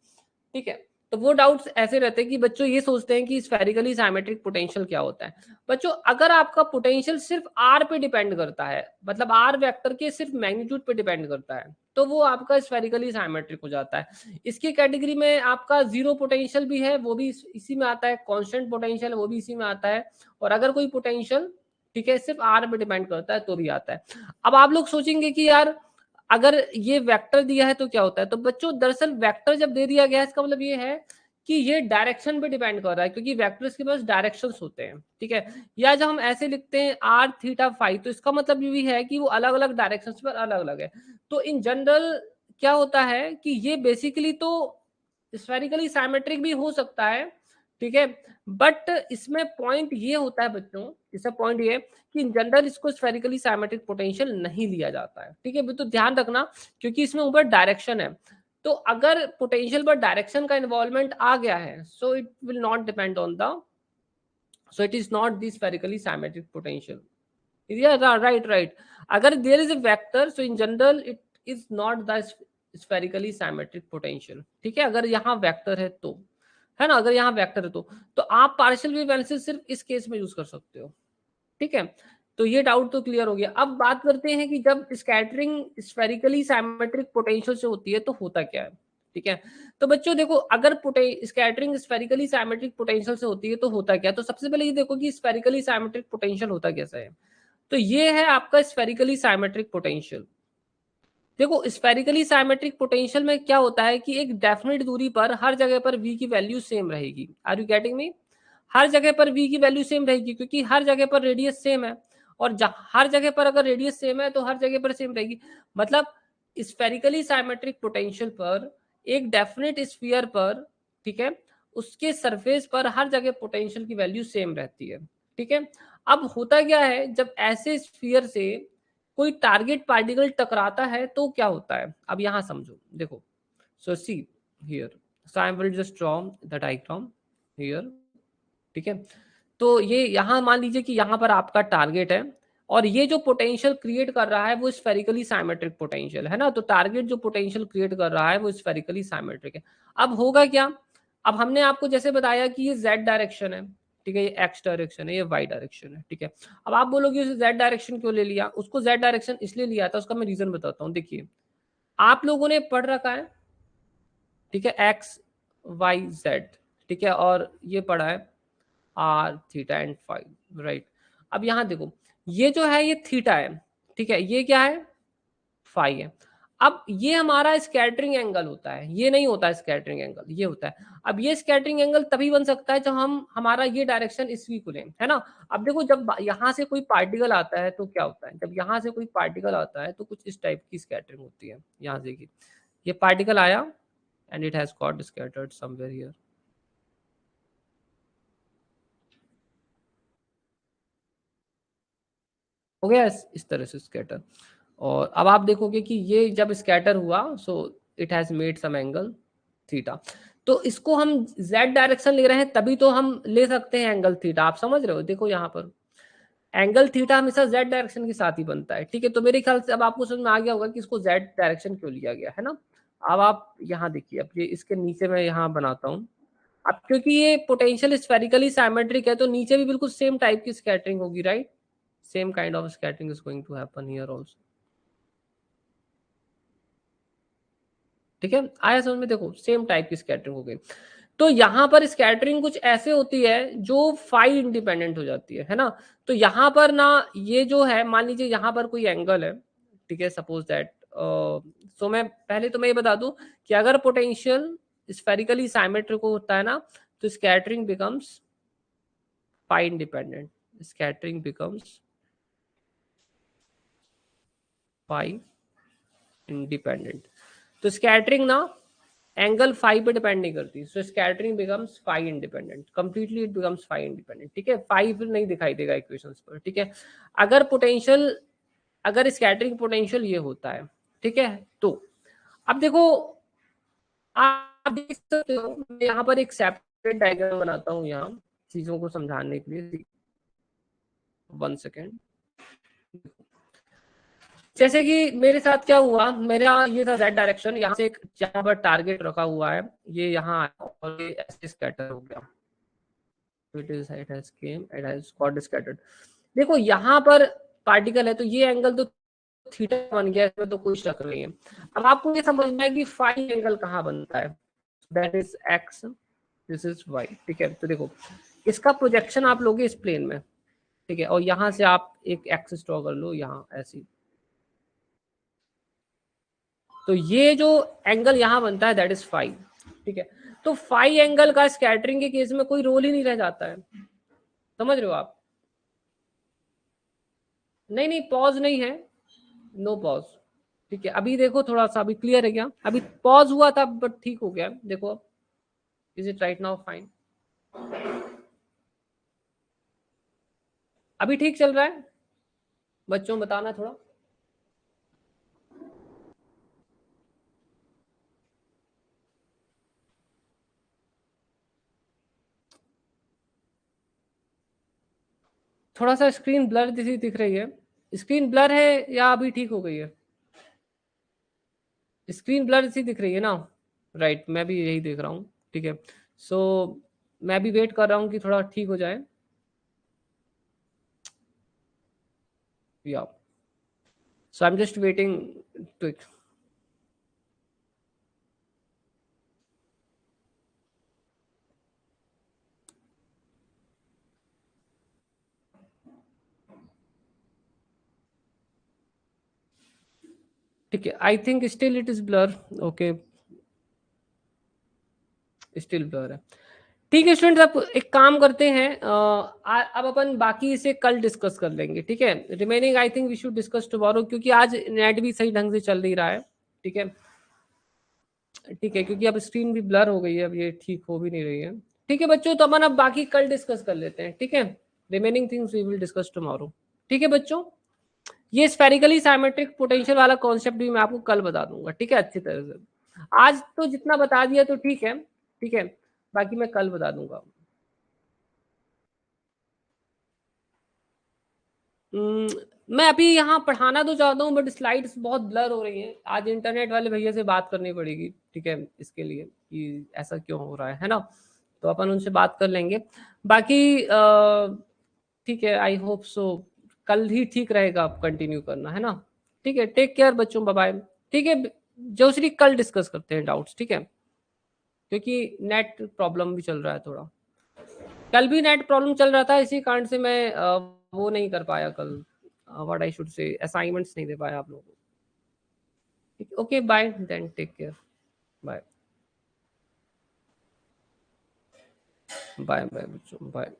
ठीक है। तो वो डाउट्स ऐसे रहते हैं कि बच्चों ये सोचते हैं कि स्फेरिकली साइमेट्रिक पोटेंशियल क्या होता है। बच्चों अगर आपका पोटेंशियल सिर्फ आर पे डिपेंड करता है, मतलब आर वेक्टर के सिर्फ मैग्नीट्यूड पे डिपेंड करता है, तो वो आपका स्फेरिकली साइमेट्रिक हो जाता है। इसकी कैटेगरी में आपका जीरो पोटेंशियल भी है, वो भी इसी में आता है, कांस्टेंट पोटेंशियल वो भी इसी में आता है, और अगर कोई पोटेंशियल, ठीक है, सिर्फ आर पे डिपेंड करता है तो भी आता है। अब आप लोग सोचेंगे कि यार अगर ये वेक्टर दिया है तो क्या होता है, तो बच्चों दरअसल वेक्टर जब दे दिया गया है इसका मतलब ये है कि ये डायरेक्शन पे डिपेंड कर रहा है, क्योंकि वेक्टर्स के पास डायरेक्शंस होते हैं, ठीक है। या जब हम ऐसे लिखते हैं आर थीटा फाई, तो इसका मतलब ये भी है कि वो अलग अलग डायरेक्शंस पर अलग अलग है। तो इन जनरल क्या होता है कि ये बेसिकली तो स्फेरिकली साइमेट्रिक भी हो सकता है, ठीक है, बट इसमें पॉइंट ये होता है बच्चों, इसका पॉइंट ये है कि इन जनरल इसको स्फेरिकली साइमेट्रिक पोटेंशियल नहीं लिया जाता है, ठीक है। तो ध्यान रखना, क्योंकि इसमें ऊपर डायरेक्शन है, तो अगर पोटेंशियल पर डायरेक्शन का इन्वॉल्वमेंट आ गया है, so it will not depend on the, so it is not the spherically symmetric potential. Yeah, right. अगर there is a vector, so in general it is not the spherically symmetric potential, ठीक है, अगर यहाँ vector है तो, है ना, अगर यहाँ वेक्टर है तो आप पार्शियल वेव एनालिसिस सिर्फ इस केस में यूज कर सकते हो, ठीक है। तो ये डाउट तो क्लियर हो गया। अब बात करते हैं कि जब स्कैटरिंग स्फेरिकली साइमेट्रिक पोटेंशियल से होती है तो होता क्या है, ठीक है। तो बच्चों देखो, अगर स्कैटरिंग स्फेरिकली साइमेट्रिक पोटेंशियल से होती है तो होता क्या है, तो सबसे पहले ये देखो कि स्फेरिकली साइमेट्रिक पोटेंशियल होता कैसा है। तो ये है आपका स्फेरिकली साइमेट्रिक पोटेंशियल। देखो स्फेरिकली साइमेट्रिक पोटेंशियल में क्या होता है कि एक डेफिनेट दूरी पर हर जगह पर v की वैल्यू सेम रहेगी। Are you getting me? हर जगह पर v की वैल्यू सेम रहेगी, क्योंकि हर जगह पर रेडियस सेम है, और हर जगह पर अगर रेडियस सेम है तो हर जगह पर सेम रहेगी। मतलब स्फेरिकली साइमेट्रिक पोटेंशियल पर एक डेफिनेट स्फीयर पर, ठीक है, उसके सरफेस पर हर जगह पोटेंशियल की वैल्यू सेम रहती है, ठीक है। अब होता क्या है, जब ऐसे स्फीयर से कोई टारगेट पार्टिकल टकराता है तो क्या होता है, अब यहां समझो। देखो, so see here, so I will just draw the diagram here, ठीक है। तो ये यहाँ मान लीजिए कि यहाँ पर आपका टारगेट है, और ये जो पोटेंशियल क्रिएट कर रहा है वो स्फेरिकली साइमेट्रिक पोटेंशियल है ना, तो टारगेट जो पोटेंशियल क्रिएट कर रहा है वो स्फेरिकली साइमेट्रिक है। अब होगा क्या, अब हमने आपको जैसे बताया कि ये जेड डायरेक्शन है, ठीक है, ये एक्स डायरेक्शन है, ये वाई डायरेक्शन है, ठीक है। अब आप बोलोगे उसे जेड डायरेक्शन क्यों ले लिया, उसको जेड डायरेक्शन इसलिए लिया था, उसका मैं रीजन बताता हूँ। देखिए आप लोगों ने पढ़ रखा है, ठीक है, एक्स वाई जेड, ठीक है, और ये पढ़ा है R theta and phi, right. अब यहां देखो, ये जो है ये थीटा है, ठीक है, ये क्या है, फाई है। अब ये हमारा स्कैटरिंग एंगल होता है, ये नहीं होता स्कैटरिंग एंगल, ये होता है। अब ये स्कैटरिंग एंगल तभी बन सकता है जब हम हमारा ये डायरेक्शन इसकी को लें, है ना। अब देखो जब यहाँ से कोई पार्टिकल आता है तो क्या होता है, जब यहाँ से कोई पार्टिकल आता है तो कुछ इस टाइप की स्कैटरिंग होती है। यहाँ से की ये पार्टिकल आया and it has got scattered somewhere here, हो गया इस तरह से स्कैटर। और अब आप देखोगे कि ये जब स्कैटर हुआ, so it has made some angle theta. तो इसको हम जेड डायरेक्शन ले रहे हैं तभी तो हम ले सकते हैं एंगल थीटा, आप समझ रहे हो। देखो यहाँ पर एंगल थीटा हमेशा जेड डायरेक्शन के साथ ही बनता है, ठीक है। तो मेरे ख्याल से अब आपको समझ में आ गया होगा कि इसको जेड डायरेक्शन क्यों लिया गया है ना। अब आप यहाँ देखिए, अब ये इसके नीचे मैं यहाँ बनाता हूँ। अब क्योंकि ये पोटेंशियल स्फेरिकली साइमेट्रिक है तो नीचे भी बिल्कुल सेम टाइप की स्कैटरिंग होगी, right. Same kind of scattering is going to happen here also. ठीक है, आया समझ में? देखो सेम टाइप की स्कैटरिंग हो गई। तो यहाँ पर स्कैटरिंग कुछ ऐसे होती है जो फाई इंडिपेंडेंट हो जाती है ना। तो यहाँ पर ना ये जो है, मान लीजिए यहाँ पर कोई एंगल है, ठीक है, सपोज दैट, सो मैं पहले तो मैं ये बता दूं कि अगर पोटेंशियल स्फेरिकली सिमेट्रिक होता है ना, तो scattering becomes phi independent, scattering becomes phi independent. तो स्कैटरिंग ना एंगल फाई पे डिपेंड नहीं करती, so scattering becomes phi independent, completely it becomes phi independent, ठीक है। फाई फिर नहीं दिखाई देगा इक्वेशंस पर, ठीक है। अगर पोटेंशियल, अगर स्कैटरिंग पोटेंशियल ये होता है, ठीक है, तो अब देखो आप देख सकते हो, मैं यहाँ पर एक सेपरेट डायग्राम बनाता हूँ यहाँ चीजों को समझाने के लिए, 1 सेकेंड। जैसे कि मेरे साथ क्या हुआ, मेरा ये था z डायरेक्शन, यहाँ से एक यहाँ पर टारगेट रखा हुआ है, ये यहाँ आया और ये ऐसे स्कैटर हो गया, it has came, it has got scattered। देखो यहाँ पर पार्टिकल है, तो ये एंगल तो थीटा बन गया, इसमें तो कोई शक नहीं है। अब आपको ये समझना है कि फाई एंगल कहाँ बनता है, that is X, this is Y, ठीक है। तो देखो इसका प्रोजेक्शन आप लोगे इस प्लेन में, ठीक है, और यहाँ से आप एक एक्सिस ड्रॉ कर लो यहाँ ऐसी, तो ये जो एंगल यहाँ बनता है दैट इज फाई, ठीक है। तो फाई एंगल का स्कैटरिंग के केस में कोई रोल ही नहीं रह जाता है, समझ रहे हो आप? नहीं नहीं, पॉज नहीं है, नो पॉज, ठीक है। अभी देखो थोड़ा सा, अभी क्लियर है क्या? अभी पॉज हुआ था बट ठीक हो गया, देखो अब, is it right now fine? अभी ठीक चल रहा है? बच्चों बताना थोड़ा। थोड़ा सा स्क्रीन ब्लर दिख रही है, स्क्रीन ब्लर है या अभी ठीक हो गई है? स्क्रीन ब्लर सी दिख रही है ना, राइट, मैं भी यही देख रहा हूँ, ठीक है। सो मैं भी वेट कर रहा हूँ कि थोड़ा ठीक हो जाए, या so I am just waiting to, ठीक है। I think still it is blur, okay, still blur है, ठीक है। स्टूडेंट्स अब एक काम करते हैं, अब अपन बाकी इसे कल डिस्कस कर लेंगे, ठीक है। Remaining I think we should discuss tomorrow, क्योंकि आज नेट भी सही ढंग से चल नहीं रहा है, ठीक है, ठीक है, क्योंकि अब स्क्रीन भी ब्लर हो गई है, अब ये ठीक हो भी नहीं रही है, ठीक है बच्चों। तो अपन अब बाकी कल डिस्कस कर लेते हैं, ठीक है। Remaining things we will discuss tomorrow, ठीक है बच्चों। ये स्फेरिकली साइमेट्रिक पोटेंशियल वाला कॉन्सेप्ट भी मैं आपको कल बता दूंगा, ठीक है, अच्छी तरह से। आज तो जितना बता दिया तो ठीक है, ठीक है, बाकी मैं कल बता दूंगा। मैं अभी यहाँ पढ़ाना तो चाहता हूँ बट स्लाइड्स बहुत ब्लर हो रही हैं, आज इंटरनेट वाले भैया से बात करनी पड़ेगी, ठीक है, इसके लिए कि ऐसा क्यों हो रहा है ना। तो अपन उनसे बात कर लेंगे, बाकी ठीक है, आई होप सो कल ही ठीक रहेगा, आप कंटिन्यू करना है ना, ठीक है। टेक केयर बच्चों, बाय बाय, ठीक है। जोश्री कल डिस्कस करते हैं डाउट्स, ठीक है, क्योंकि नेट प्रॉब्लम भी चल रहा है थोड़ा, कल भी नेट प्रॉब्लम चल रहा था, इसी कारण से मैं वो नहीं कर पाया कल, what I should say, assignments नहीं दे पाया आप लोगों को। Okay bye then, take care, bye, bye bye बच्चों, बाय।